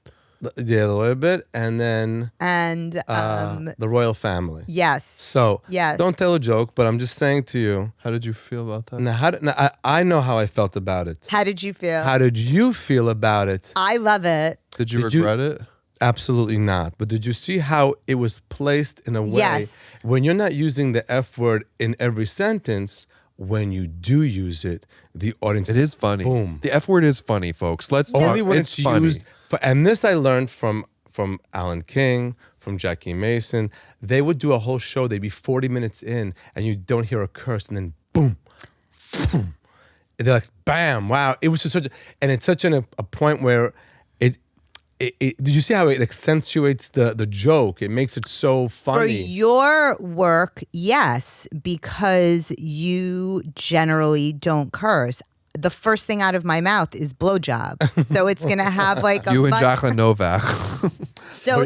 Speaker 1: Yeah, a little bit. And then
Speaker 3: and
Speaker 1: the royal family.
Speaker 3: yes.
Speaker 1: So
Speaker 3: Yes.
Speaker 1: don't tell a joke, but I'm just saying to you.
Speaker 2: how did you feel about that?
Speaker 1: Now, I know how I felt about it.
Speaker 3: How did you feel?
Speaker 1: How did you feel about it?
Speaker 3: I love it.
Speaker 2: Did you
Speaker 1: Did you-
Speaker 2: regret it?
Speaker 1: Absolutely not. But did you see how it was placed in a way
Speaker 3: Yes.
Speaker 1: when you're not using the F word in every sentence, when you do use it, the audience
Speaker 2: It is funny.
Speaker 1: Boom.
Speaker 2: The F word is funny, folks. Let's
Speaker 1: Only
Speaker 2: talk.
Speaker 1: when
Speaker 2: It's
Speaker 1: it's
Speaker 2: funny.
Speaker 1: used for, and this I learned from Alan King, from Jackie Mason. They would do a whole show, they'd be 40 minutes in, and you don't hear a curse, and then boom, they're like, bam, wow. It was just and it's such a point where did you see how it accentuates the joke? It makes it so
Speaker 3: For
Speaker 1: funny.
Speaker 3: your work, yes, because you generally don't curse. The first thing out of my mouth is blowjob. So it's going to have like a
Speaker 2: You and
Speaker 3: much-
Speaker 2: Jacqueline Novak.
Speaker 3: So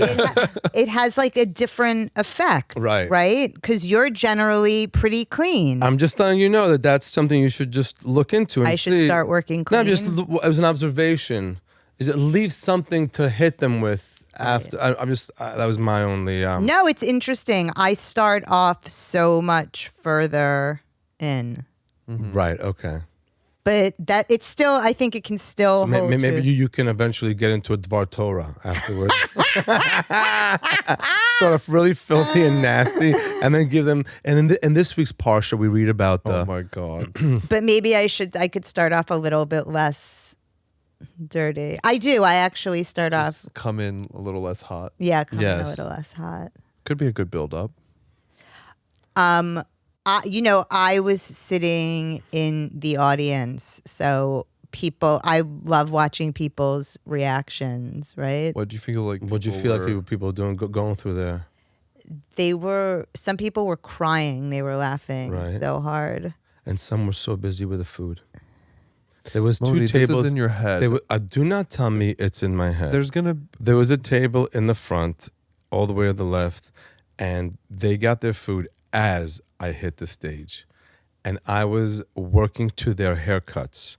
Speaker 3: it has like a different effect.
Speaker 1: Right.
Speaker 3: Right? Because you're generally pretty clean.
Speaker 1: I'm just letting you know that's something you should just look into and
Speaker 3: I
Speaker 1: see.
Speaker 3: should start working clean.
Speaker 1: No, just as an observation. Is it leave something to hit them with after? I'm just that was my only.
Speaker 3: No, it's interesting. I start off so much further in.
Speaker 1: Right. Okay.
Speaker 3: But that it's still, I think it can still hold
Speaker 1: Maybe
Speaker 3: true.
Speaker 1: you can eventually get into a Dvar Torah afterwards. Start off really filthy and nasty, and then give them. And in this week's parsha, we read about the.
Speaker 2: Oh my God.
Speaker 3: But maybe I could start off a little bit less dirty. I do. I actually start off.
Speaker 2: Come in a little less hot.
Speaker 3: Yeah, coming a
Speaker 1: Yes.
Speaker 3: little less hot.
Speaker 2: Could be a good build up.
Speaker 3: I was sitting in the audience, so I love watching people's reactions, right?
Speaker 2: What do you feel like?
Speaker 1: What do you feel like people doing going through there?
Speaker 3: Some people were crying, they were laughing
Speaker 1: Right.
Speaker 3: so hard.
Speaker 1: And some were so busy with the food. There was
Speaker 2: Modi,
Speaker 1: two tables.
Speaker 2: This is in your head.
Speaker 1: Do not tell me it's in my head.
Speaker 2: There's gonna.
Speaker 1: There was a table in the front, all the way to the left, and they got their food as I hit the stage. And I was working to their haircuts.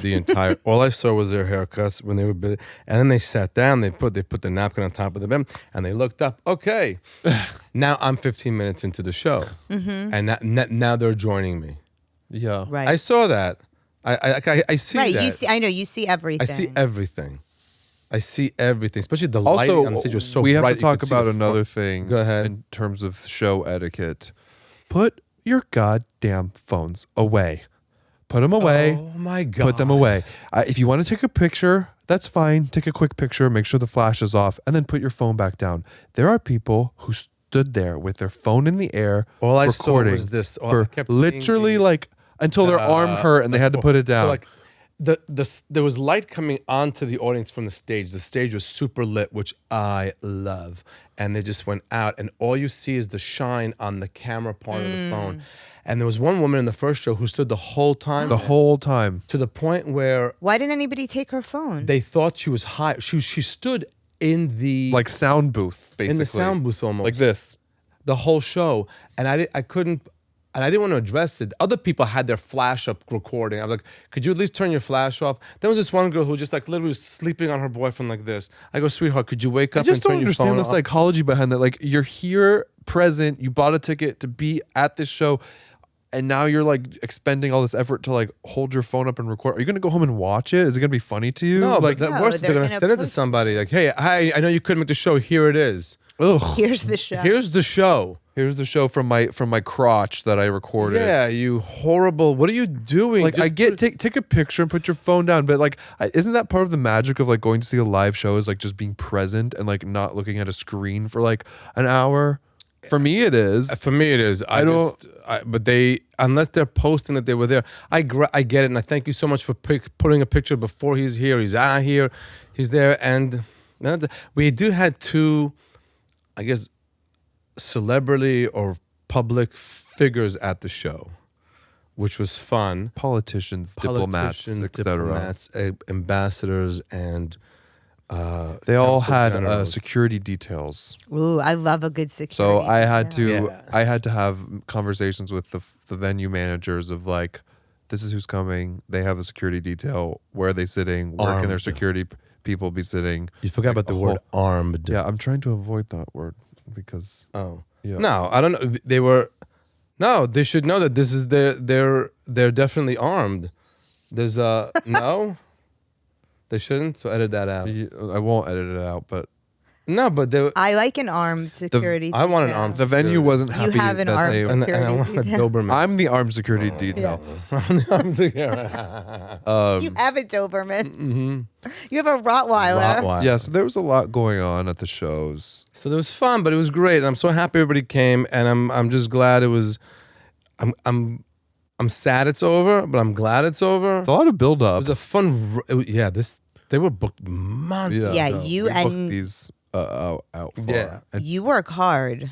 Speaker 1: The entire all I saw was their haircuts when they were busy. And then they sat down, they put the napkin on top of the bed, and they looked up. Okay. Now I'm 15 minutes into the show. And now they're joining me.
Speaker 2: Yeah.
Speaker 3: Right.
Speaker 1: I saw that. I see
Speaker 3: right.
Speaker 1: that.
Speaker 3: You see, I know you see everything.
Speaker 1: I see everything. I see everything, especially the lighting
Speaker 2: Also,
Speaker 1: on the stage was so
Speaker 2: we have
Speaker 1: bright.
Speaker 2: to
Speaker 1: you
Speaker 2: talk
Speaker 1: could see
Speaker 2: about
Speaker 1: the
Speaker 2: another
Speaker 1: front.
Speaker 2: thing.
Speaker 1: Go ahead.
Speaker 2: In terms of show etiquette, put your goddamn phones away. Put them away.
Speaker 1: Oh my God.
Speaker 2: Put them away. If you want to take a picture, that's fine. Take a quick picture. Make sure the flash is off, and then put your phone back down. There are people who stood there with their phone in the air,
Speaker 1: All I saw
Speaker 2: recording
Speaker 1: was this. All I
Speaker 2: for
Speaker 1: kept seeing
Speaker 2: literally
Speaker 1: the-
Speaker 2: like until their arm hurt and they had to put it down.
Speaker 1: So like there was light coming onto the audience from the stage. The stage was super lit, which I love. And they just went out, and all you see is the shine on the camera part of the phone. And there was one woman in the first show who stood the whole time.
Speaker 2: The whole time.
Speaker 1: To the point where
Speaker 3: Why didn't anybody take her phone?
Speaker 1: they thought she was high. She stood in the
Speaker 2: Like sound booth, basically.
Speaker 1: in the sound booth almost.
Speaker 2: Like this.
Speaker 1: The whole show, and I couldn't, and I didn't want to address it. Other people had their flash up recording. I was like, could you at least turn your flash off? There was this one girl who just like literally was sleeping on her boyfriend like this. I go, sweetheart, could you wake
Speaker 2: I
Speaker 1: up
Speaker 2: just
Speaker 1: and turn
Speaker 2: don't
Speaker 1: your phone
Speaker 2: understand the
Speaker 1: off?
Speaker 2: psychology behind that. Like, you're here, present, you bought a ticket to be at this show, and now you're like expending all this effort to like hold your phone up and record. Are you gonna go home and watch it? Is it gonna be funny to you?
Speaker 1: No,
Speaker 2: like,
Speaker 1: but the
Speaker 3: No,
Speaker 1: worst is they're
Speaker 3: they're
Speaker 1: gonna
Speaker 3: gonna
Speaker 1: send it to
Speaker 3: post-
Speaker 1: somebody like, hey, hi, I know you couldn't make the show. Here it is.
Speaker 2: ugh.
Speaker 3: Here's the show.
Speaker 1: Here's the show.
Speaker 2: Here's the show from my crotch that I recorded.
Speaker 1: Yeah, you horrible. What are you doing?
Speaker 2: Like,
Speaker 1: Just
Speaker 2: I get
Speaker 1: put-
Speaker 2: take a picture and put your phone down, but like, isn't that part of the magic of like going to see a live show? Is like just being present and like not looking at a screen for like an hour. For me, it is.
Speaker 1: For me, it is. But they, unless they're posting that they were there, I get it, and I thank you so much for putting a picture before he's here. He's out here, he's there, and we had two, I guess, celebrity or public figures at the show, which was fun.
Speaker 2: Politicians, diplomats, etc.
Speaker 1: diplomats, ambassadors, and
Speaker 2: They all
Speaker 1: council
Speaker 2: had
Speaker 1: generals.
Speaker 2: security details.
Speaker 3: Ooh, I love a good security.
Speaker 2: So I had
Speaker 3: detail.
Speaker 2: to have conversations with the venue managers of like, this is who's coming. They have a security detail. Where are they sitting? Where can their
Speaker 1: Armed.
Speaker 2: security people be sitting?
Speaker 1: You forgot about the word armed.
Speaker 2: Yeah, I'm trying to avoid that word because
Speaker 1: Oh.
Speaker 2: yeah.
Speaker 1: No, I don't know. They were. No, they should know that this is they're definitely armed. There's no. They shouldn't. So edit that out.
Speaker 2: I won't edit it out, but
Speaker 1: No, but they.
Speaker 3: I like an armed security.
Speaker 1: I want an
Speaker 3: detail.
Speaker 1: armed
Speaker 2: the venue wasn't
Speaker 3: You
Speaker 2: happy
Speaker 3: have an
Speaker 2: that
Speaker 3: armed
Speaker 2: they.
Speaker 1: and I want a
Speaker 3: security detail.
Speaker 1: Doberman.
Speaker 2: I'm the armed security detail.
Speaker 3: You have a Doberman. You have a Rottweiler.
Speaker 1: Rottweiler.
Speaker 2: Yeah, so there was a lot going on at the shows.
Speaker 1: So it was fun, but it was great. And I'm so happy everybody came, and I'm just glad it was. I'm I'm sad it's over, but I'm glad it's over.
Speaker 2: It's a lot of build
Speaker 1: It
Speaker 2: up.
Speaker 1: was a fun. They were booked months.
Speaker 2: Yeah,
Speaker 3: Yeah,
Speaker 1: ago.
Speaker 3: you
Speaker 2: we booked
Speaker 3: and
Speaker 2: these out far.
Speaker 1: Yeah.
Speaker 2: And
Speaker 3: you work hard.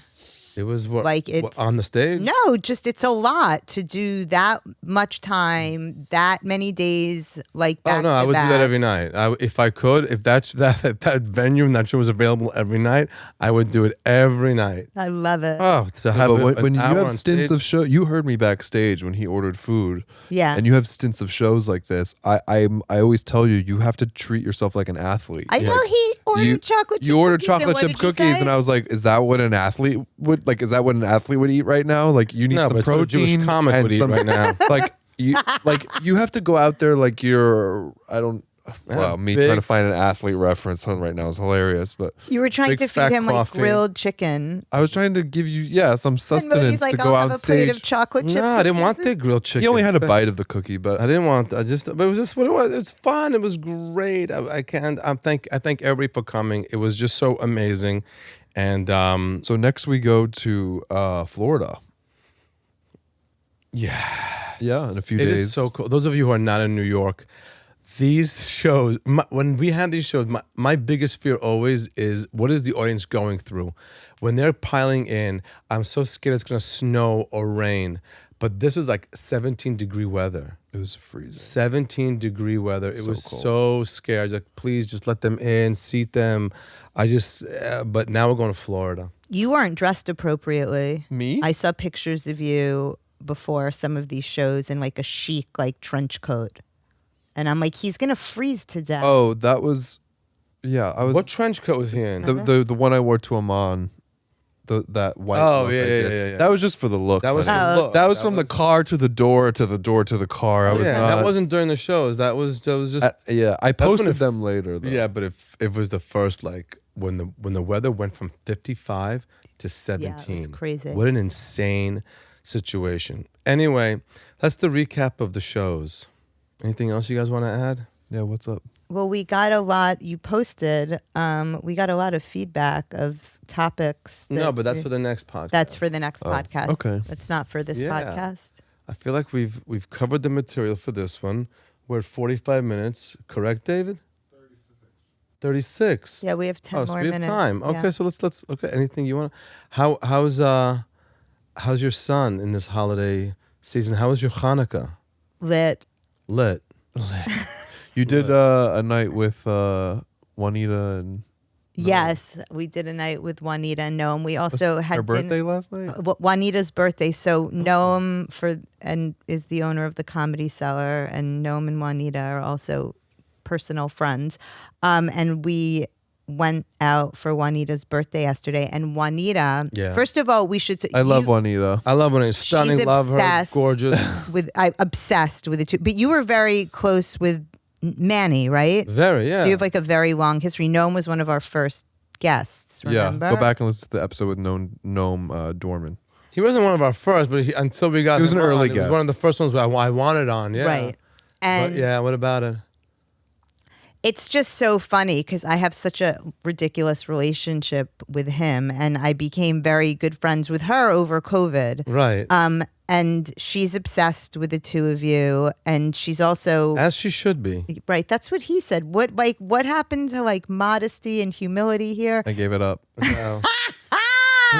Speaker 1: It was what,
Speaker 3: Like,
Speaker 1: what,
Speaker 3: it's-
Speaker 1: on the stage.
Speaker 3: No, just it's a lot to do that much time, that many days, like back
Speaker 1: Oh no, I
Speaker 3: to
Speaker 1: would do that
Speaker 3: back.
Speaker 1: every night. If I could, if that venue and that show was available every night, I would do it every night.
Speaker 3: I love it.
Speaker 1: Oh, to have
Speaker 2: but
Speaker 1: it
Speaker 2: when you
Speaker 1: an hour
Speaker 2: have
Speaker 1: on
Speaker 2: stints
Speaker 1: stage.
Speaker 2: of show, you heard me backstage when he ordered food.
Speaker 3: Yeah.
Speaker 2: And you have stints of shows like this. I always tell you have to treat yourself like an athlete.
Speaker 3: I know he ordered chocolate chip
Speaker 2: You ordered
Speaker 3: cookies, and
Speaker 2: chocolate
Speaker 3: what
Speaker 2: chip
Speaker 3: did you
Speaker 2: cookies,
Speaker 3: say?
Speaker 2: and I was like, "Is that what an athlete would like? Is that what an athlete would eat right now? Like, you need
Speaker 1: No,
Speaker 2: some
Speaker 1: but it's what a Jewish
Speaker 2: protein
Speaker 1: comic
Speaker 2: and
Speaker 1: would eat
Speaker 2: some
Speaker 1: right now.
Speaker 2: you have to go out there like you're. I don't. Wow, me
Speaker 1: big-
Speaker 2: trying to find an athlete reference right now is hilarious. But
Speaker 3: You were trying
Speaker 1: Big
Speaker 3: to
Speaker 1: fat
Speaker 3: feed him like
Speaker 1: coffee.
Speaker 3: grilled chicken.
Speaker 2: I was trying to give you some
Speaker 3: And
Speaker 2: sustenance
Speaker 3: Moody's like,
Speaker 2: to
Speaker 3: I'll
Speaker 2: go
Speaker 3: have
Speaker 2: on
Speaker 3: a plate of
Speaker 2: stage.
Speaker 3: chocolate chip
Speaker 1: No, I didn't want
Speaker 3: cookies.
Speaker 1: the grilled chicken.
Speaker 2: He only had a
Speaker 1: but
Speaker 2: bite of the cookie, but
Speaker 1: I didn't want. But it was just what it was. It's fun. It was great. I thank everybody for coming. It was just so amazing, and
Speaker 2: so next we go to Florida. Yeah, in a few
Speaker 1: It
Speaker 2: days.
Speaker 1: is so cool. Those of you who are not in New York, these shows, when we have these shows, my biggest fear always is, what is the audience going through? When they're piling in, I'm so scared it's going to snow or rain. But this is like 17-degree weather.
Speaker 2: It was freezing.
Speaker 1: 17-degree weather. It
Speaker 2: So
Speaker 1: was
Speaker 2: cold.
Speaker 1: so scared. Like, please just let them in, seat them. But now we're going to Florida.
Speaker 3: You weren't dressed appropriately.
Speaker 2: Me?
Speaker 3: I saw pictures of you before some of these shows in like a chic like trench coat. And I'm like, he's going to freeze to death.
Speaker 2: Oh, that was. Yeah, I was.
Speaker 1: What trench coat was he in?
Speaker 2: The one I wore to Amman, that white.
Speaker 1: Oh,
Speaker 2: look
Speaker 1: yeah,
Speaker 2: I
Speaker 1: yeah,
Speaker 2: did.
Speaker 1: yeah, yeah.
Speaker 2: That was just for the look.
Speaker 1: That was
Speaker 2: honey.
Speaker 1: the look.
Speaker 2: That was from the car to the door to the door to the car. I was
Speaker 1: yeah,
Speaker 2: not.
Speaker 1: that wasn't during the shows. That was just.
Speaker 2: Yeah, I
Speaker 1: when
Speaker 2: posted
Speaker 1: it-
Speaker 2: them later. Though.
Speaker 1: Yeah, but if it was the first, like when the weather went from 55 to 17,
Speaker 3: crazy.
Speaker 1: What an insane situation. Anyway, that's the recap of the shows. Anything else you guys want to add?
Speaker 2: Yeah. What's up?
Speaker 3: Well, we got a lot. You posted. We got a lot of feedback of topics.
Speaker 1: No, but that's for the next podcast.
Speaker 3: That's for the next podcast.
Speaker 2: okay.
Speaker 3: That's not for this
Speaker 1: Yeah.
Speaker 3: podcast.
Speaker 1: I feel like we've covered the material for this one. We're at 45 minutes. Correct, David? 36.
Speaker 3: Yeah, we have 10
Speaker 1: Oh,
Speaker 3: more
Speaker 1: so we have
Speaker 3: minutes.
Speaker 1: time.
Speaker 3: Yeah.
Speaker 1: Okay, so let's. Okay, anything you want? How's your son in this holiday season? How was your Hanukkah?
Speaker 3: Lit.
Speaker 1: Lit.
Speaker 2: You did a night with Juanita and
Speaker 3: Yes, we did a night with Juanita and Noam. We also had
Speaker 2: her birthday last night.
Speaker 3: Juanita's birthday. So Noam is the owner of the Comedy Cellar, and Noam and Juanita are also personal friends. And we went out for Juanita's birthday yesterday. And Juanita,
Speaker 1: Yeah.
Speaker 3: first of all, we should.
Speaker 2: I love Juanita.
Speaker 1: I love when it's stunning.
Speaker 3: She's
Speaker 1: Love her.
Speaker 3: obsessed.
Speaker 1: Gorgeous.
Speaker 3: Obsessed with the two. But you were very close with Manny, right?
Speaker 1: Very. Yeah.
Speaker 3: So you have like a very long history. Noam was one of our first guests. Remember?
Speaker 2: Yeah, go back and listen to the episode with Noam Dorman.
Speaker 1: He wasn't one of our first, but until we got
Speaker 2: He was
Speaker 1: him
Speaker 2: an early
Speaker 1: on, it was
Speaker 2: guest.
Speaker 1: one of the first ones I wanted on. Yeah.
Speaker 3: Right.
Speaker 1: But
Speaker 3: And
Speaker 1: yeah. What about it?
Speaker 3: it's just so funny because I have such a ridiculous relationship with him, and I became very good friends with her over COVID.
Speaker 1: Right.
Speaker 3: And she's obsessed with the two of you, and she's also
Speaker 1: As she should be.
Speaker 3: right. That's what he said. What happened to like modesty and humility here?
Speaker 2: I gave it up.
Speaker 1: No.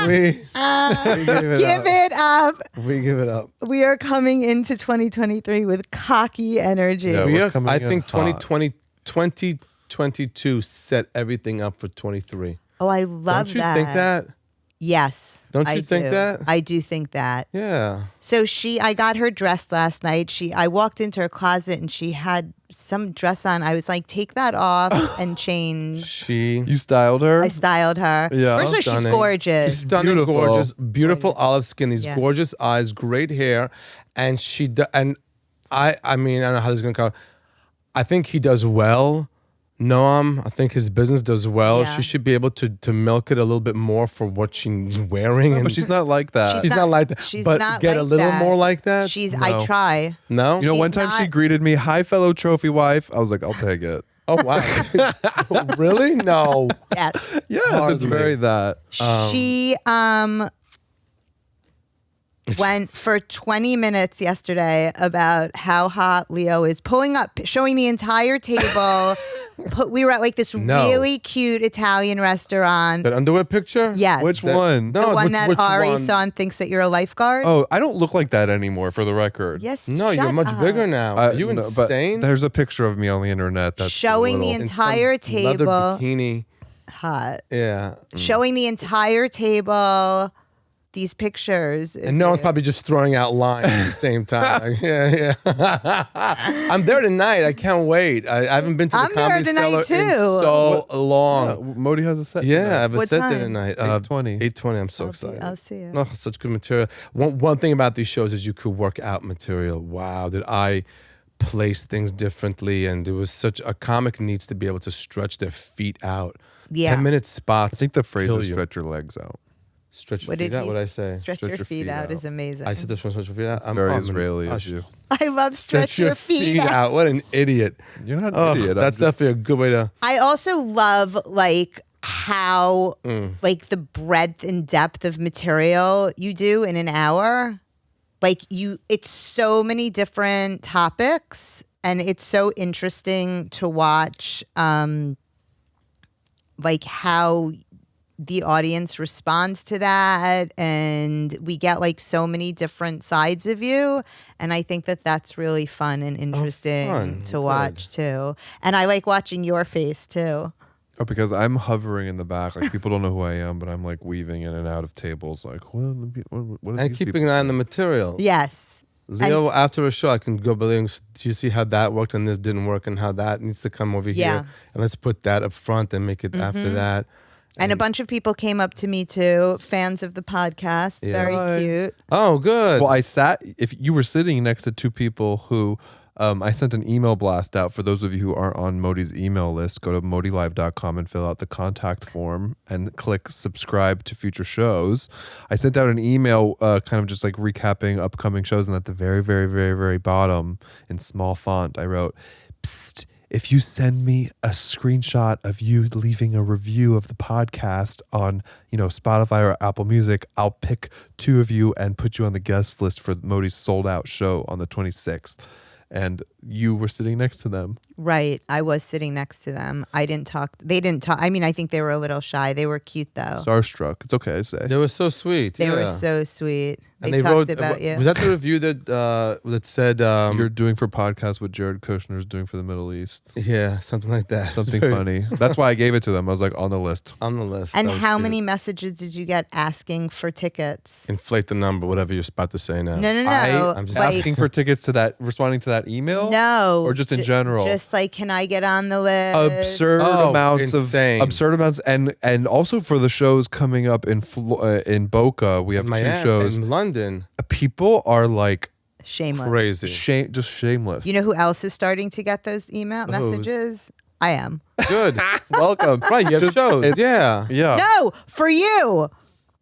Speaker 1: we give it
Speaker 3: Give
Speaker 1: up.
Speaker 3: it up.
Speaker 1: We give it up.
Speaker 3: We are coming into 2023 with cocky energy.
Speaker 2: Yeah,
Speaker 1: We
Speaker 2: we're
Speaker 1: are,
Speaker 2: coming
Speaker 1: I
Speaker 2: in
Speaker 1: think
Speaker 2: hot.
Speaker 1: 2022 set everything up for 23.
Speaker 3: Oh, I love
Speaker 1: Don't you
Speaker 3: that.
Speaker 1: think that?
Speaker 3: Yes.
Speaker 1: Don't
Speaker 3: I
Speaker 1: you think
Speaker 3: do.
Speaker 1: that?
Speaker 3: I do think that.
Speaker 1: Yeah.
Speaker 3: So I got her dressed last night. I walked into her closet and she had some dress on. I was like, take that off and change.
Speaker 1: She.
Speaker 2: You styled her.
Speaker 3: I styled her.
Speaker 2: Yeah.
Speaker 3: First of all, she's
Speaker 1: Stunning.
Speaker 3: gorgeous.
Speaker 1: She's stunning,
Speaker 2: Beautiful.
Speaker 1: gorgeous, beautiful olive skin, these
Speaker 3: Yeah.
Speaker 1: gorgeous eyes, great hair, and I mean, I don't know how this is gonna come. I think he does well. Noam, I think his business does well.
Speaker 3: Yeah.
Speaker 1: She should be able to milk it a little bit more for what she's wearing.
Speaker 2: No,
Speaker 1: and
Speaker 2: but she's not like that.
Speaker 1: she's not like that.
Speaker 3: She's
Speaker 1: but
Speaker 3: not
Speaker 1: get
Speaker 3: like
Speaker 1: a little
Speaker 3: that.
Speaker 1: more like that.
Speaker 3: I
Speaker 2: No.
Speaker 3: try.
Speaker 1: No.
Speaker 2: You know, one
Speaker 3: She's
Speaker 2: time she
Speaker 3: not-
Speaker 2: greeted me, "Hi, fellow trophy wife." I was like, "I'll take it."
Speaker 1: Oh wow. Really? No.
Speaker 3: Yes.
Speaker 2: Yes, it's
Speaker 1: Hardly.
Speaker 2: very that.
Speaker 3: She went for 20 minutes yesterday about how hot Leo is, pulling up, showing the entire table. We were at like this really cute Italian restaurant.
Speaker 1: That underwear picture?
Speaker 3: Yes.
Speaker 2: Which one?
Speaker 3: The
Speaker 1: No,
Speaker 3: one
Speaker 1: which
Speaker 3: that Ari
Speaker 1: one?
Speaker 3: saw and thinks that you're a lifeguard.
Speaker 2: Oh, I don't look like that anymore, for the record.
Speaker 3: Yes.
Speaker 1: No, you're
Speaker 3: shut
Speaker 1: much
Speaker 3: up.
Speaker 1: bigger now. Are you
Speaker 2: No, but
Speaker 1: insane?
Speaker 2: there's a picture of me on the internet that's
Speaker 3: Showing the
Speaker 2: little-
Speaker 1: In some
Speaker 3: entire
Speaker 1: leather
Speaker 3: table.
Speaker 1: bikini.
Speaker 3: Hot.
Speaker 1: Yeah.
Speaker 3: Showing the entire table. These pictures.
Speaker 1: And no one's probably just throwing out lines at the same time. Like, yeah. I'm there tonight. I can't wait. I haven't been to the
Speaker 3: I'm there
Speaker 1: Comedy
Speaker 3: tonight,
Speaker 1: Cellar in
Speaker 3: too.
Speaker 1: so long.
Speaker 2: Modi has a set.
Speaker 1: Yeah, I have a
Speaker 3: What
Speaker 1: set
Speaker 3: time?
Speaker 1: there tonight.
Speaker 2: 8:20.
Speaker 1: 8:20. I'm so excited.
Speaker 3: I'll see you.
Speaker 1: Oh, such good material. One thing about these shows is you could work out material. Wow, did I place things differently? And it was such a comic needs to be able to stretch their feet out.
Speaker 3: Yeah.
Speaker 1: 10-minute spots.
Speaker 2: I think the phrase
Speaker 1: kill
Speaker 2: is
Speaker 1: you.
Speaker 2: stretch your legs out.
Speaker 1: Stretch your
Speaker 3: What
Speaker 1: feet
Speaker 3: did
Speaker 1: out.
Speaker 3: he
Speaker 1: What I say?
Speaker 3: Stretch your feet out is amazing.
Speaker 1: I said this one. Stretch your feet out.
Speaker 2: It's very Israeli of you.
Speaker 3: I love stretch your feet out.
Speaker 1: What an idiot.
Speaker 2: You're not
Speaker 1: Oh,
Speaker 2: an idiot. I'm
Speaker 1: that's
Speaker 2: just-
Speaker 1: definitely a good way to.
Speaker 3: I also love like how
Speaker 1: Mm.
Speaker 3: like the breadth and depth of material you do in an hour. Like it's so many different topics, and it's so interesting to watch like how the audience responds to that, and we get like so many different sides of you, and I think that that's really fun and interesting
Speaker 1: fun.
Speaker 3: to
Speaker 1: Good.
Speaker 3: watch too. And I like watching your face too.
Speaker 2: Oh, because I'm hovering in the back. Like, people don't know who I am, but I'm like weaving in and out of tables. Like, what are
Speaker 1: And
Speaker 2: these
Speaker 1: keeping
Speaker 2: people
Speaker 1: an eye on the
Speaker 2: saying?
Speaker 1: material.
Speaker 3: Yes.
Speaker 1: Leo, after a show, I can go building. Do you see how that worked and this didn't work, and how that needs to come over
Speaker 3: Yeah.
Speaker 1: here? And let's put that up front and make it after that.
Speaker 3: And a bunch of people came up to me too, fans of the podcast.
Speaker 1: Yeah.
Speaker 3: Very
Speaker 2: Hi.
Speaker 3: cute.
Speaker 1: Oh, good.
Speaker 2: Well, if you were sitting next to two people who I sent an email blast out for those of you who aren't on Modi's email list. Go to modilive.com and fill out the contact form and click subscribe to future shows. I sent out an email kind of just like recapping upcoming shows, and at the very, very, very, very bottom in small font, I wrote, "Psst, if you send me a screenshot of you leaving a review of the podcast on, Spotify or Apple Music, I'll pick two of you and put you on the guest list for Modi's sold out show on the 26th. And you were sitting next to them.
Speaker 3: Right. I was sitting next to them. They didn't talk. I mean, I think they were a little shy. They were cute though.
Speaker 2: Starstruck. It's okay to say.
Speaker 1: They were so sweet.
Speaker 3: They were
Speaker 1: yeah.
Speaker 3: so sweet.
Speaker 1: And
Speaker 3: They talked
Speaker 1: wrote
Speaker 3: about you.
Speaker 1: Was that the review that said?
Speaker 2: You're doing for podcasts what Jared Kushner's doing for the Middle East.
Speaker 1: Yeah, something like that.
Speaker 2: Something funny. That's why I gave it to them. I was like, on the list.
Speaker 1: On the list.
Speaker 3: And
Speaker 1: That was
Speaker 3: how
Speaker 1: cute.
Speaker 3: many messages did you get asking for tickets?
Speaker 1: Inflate the number, whatever you're about to say now.
Speaker 3: No.
Speaker 1: I'm just
Speaker 3: like,
Speaker 2: Asking for tickets to that, responding to that email?
Speaker 3: no.
Speaker 2: Or just in general?
Speaker 3: Just like, can I get on the list?
Speaker 2: Absurd
Speaker 1: Oh,
Speaker 2: amounts
Speaker 1: insane.
Speaker 2: of absurd amounts, and also for the shows coming up in Boca, we have
Speaker 1: Miami,
Speaker 2: two shows.
Speaker 1: in London.
Speaker 2: People are like
Speaker 3: Shameless.
Speaker 1: Crazy.
Speaker 2: just shameless.
Speaker 3: You know who else is starting to get those email messages? I am.
Speaker 1: Good.
Speaker 2: Welcome.
Speaker 1: Right, you have
Speaker 2: Just-
Speaker 1: shows.
Speaker 2: it-
Speaker 1: Yeah.
Speaker 2: Yeah.
Speaker 3: No, for you.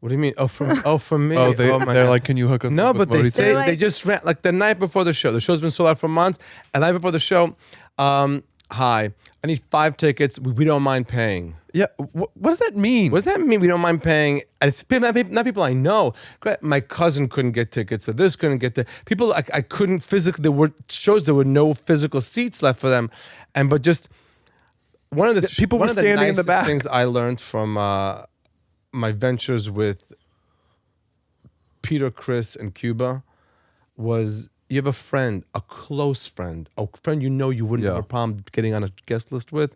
Speaker 1: What do you mean? Oh, for me.
Speaker 2: Oh,
Speaker 1: my
Speaker 2: they're
Speaker 1: God.
Speaker 2: like, can you hook us
Speaker 1: No,
Speaker 2: up with
Speaker 1: but they
Speaker 2: Modi
Speaker 1: say
Speaker 3: They're like-
Speaker 1: they just ran like the night before the show. The show's been sold out for months. And the night before the show, hi, I need 5 tickets. We don't mind paying.
Speaker 2: Yeah. What does that mean?
Speaker 1: What does that mean? We don't mind paying. It's not people I know. My cousin couldn't get tickets, or this couldn't get the people. I couldn't physically. There were shows. There were no physical seats left for them, but just one of the
Speaker 2: People
Speaker 1: one
Speaker 2: were
Speaker 1: of the
Speaker 2: standing in the
Speaker 1: nicest
Speaker 2: back.
Speaker 1: Things I learned from my ventures with Peter, Chris, and Cuba was you have a friend, a close friend, a friend you wouldn't have a problem getting on a guest list with.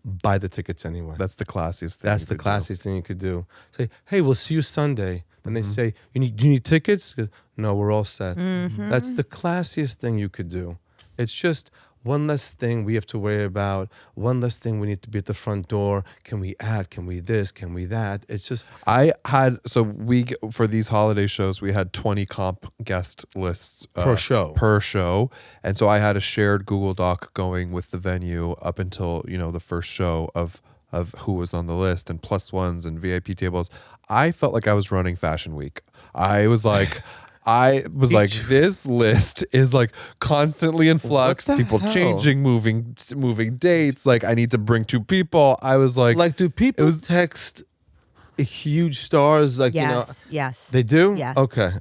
Speaker 1: Buy the tickets anyway.
Speaker 2: That's the classiest thing.
Speaker 1: That's
Speaker 2: you
Speaker 1: the
Speaker 2: could do.
Speaker 1: classiest thing you could do. Say, hey, we'll see you Sunday. And they say, do you need tickets? No, we're all set. That's the classiest thing you could do. It's just one less thing we have to worry about. One less thing we need to be at the front door. Can we add? Can we this? Can we that? It's just
Speaker 2: For these holiday shows, we had 20 comp guest lists
Speaker 1: Per show.
Speaker 2: Per show, and so I had a shared Google Doc going with the venue up until the first show of who was on the list and plus ones and VIP tables. I felt like I was running Fashion Week. I was like. This list is like constantly in flux.
Speaker 1: What the
Speaker 2: People
Speaker 1: hell?
Speaker 2: changing, moving dates. Like I need to bring 2 people. I was like
Speaker 1: do people
Speaker 2: it was-
Speaker 1: text huge stars? Like
Speaker 3: Yes.
Speaker 1: they do.
Speaker 3: Yes.
Speaker 1: Okay.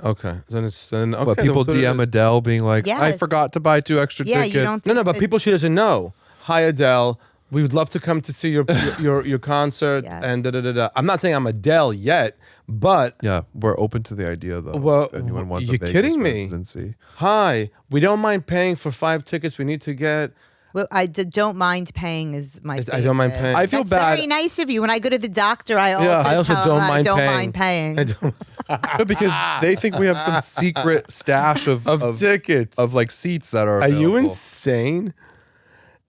Speaker 1: Then okay.
Speaker 2: But people
Speaker 1: then
Speaker 2: DM Adele being like, I
Speaker 3: Yes.
Speaker 2: forgot to buy 2 extra
Speaker 3: Yeah,
Speaker 2: tickets.
Speaker 3: you don't
Speaker 1: No,
Speaker 3: think
Speaker 1: but
Speaker 3: that-
Speaker 1: people she doesn't know. Hi Adele, we would love to come to see your concert
Speaker 3: Yes.
Speaker 1: and da da da da. I'm not saying I'm Adele yet, but
Speaker 2: Yeah, we're open to the idea though.
Speaker 1: Well,
Speaker 2: if anyone wants
Speaker 1: you
Speaker 2: a Vegas
Speaker 1: kidding me?
Speaker 2: residency.
Speaker 1: hi, we don't mind paying for 5 tickets. We need to get.
Speaker 3: Well, don't mind paying is my favorite.
Speaker 1: I don't mind paying.
Speaker 2: I feel
Speaker 3: That's
Speaker 2: bad
Speaker 3: very nice of you. When I go to the doctor, I also,
Speaker 1: I also
Speaker 3: tell
Speaker 1: don't
Speaker 3: them I
Speaker 1: mind
Speaker 3: don't
Speaker 1: paying.
Speaker 3: mind paying.
Speaker 1: I don't,
Speaker 2: No, because they think we have some secret stash of
Speaker 1: tickets.
Speaker 2: of like seats that are.
Speaker 1: Are you
Speaker 2: available.
Speaker 1: insane?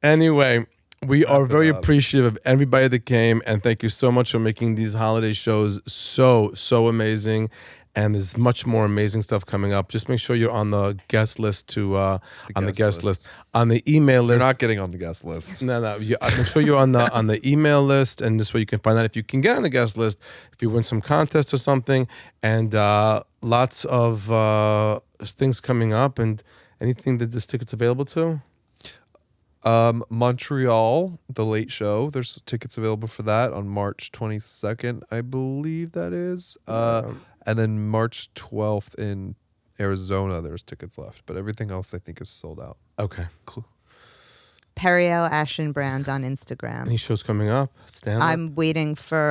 Speaker 1: Anyway, we are very
Speaker 2: up.
Speaker 1: appreciative of everybody that came, and thank you so much for making these holiday shows so amazing. And there's much more amazing stuff coming up. Just make sure you're on the guest list on the guest list, on the email
Speaker 2: You're
Speaker 1: list.
Speaker 2: not getting on the guest list.
Speaker 1: No. Make sure you're on the email list, and this way you can find out if you can get on the guest list, if you win some contest or something, and lots of things coming up, and anything that this ticket's available to.
Speaker 2: Montreal, the late show. There's tickets available for that on March 22nd, I believe that is. And then March 12th in Arizona, there's tickets left, but everything else I think is sold out.
Speaker 1: Okay.
Speaker 3: Perio Ashen Brands on Instagram.
Speaker 1: Any shows coming up? Stand up?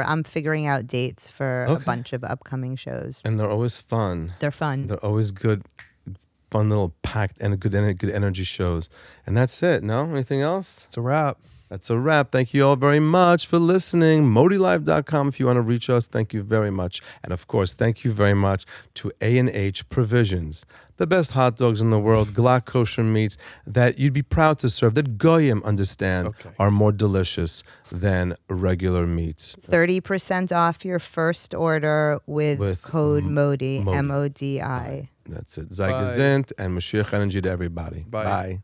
Speaker 3: I'm figuring out dates for a
Speaker 1: Okay.
Speaker 3: bunch of upcoming shows.
Speaker 1: And they're always fun.
Speaker 3: They're fun.
Speaker 1: They're always good, fun little packed and good energy shows. And that's it. No? Anything else?
Speaker 2: It's a wrap.
Speaker 1: That's a wrap. Thank you all very much for listening. ModiLive.com if you want to reach us. Thank you very much. And of course, thank you very much to A&H Provisions, the best hot dogs in the world, Glock kosher meats that you'd be proud to serve, that Goyim understand are more delicious than regular meats.
Speaker 3: 30% off your first order with code MODI,
Speaker 1: Modi.
Speaker 3: MODI.
Speaker 1: That's it. Zygazint and Mashiach energy to everybody.
Speaker 2: Bye.
Speaker 1: Bye.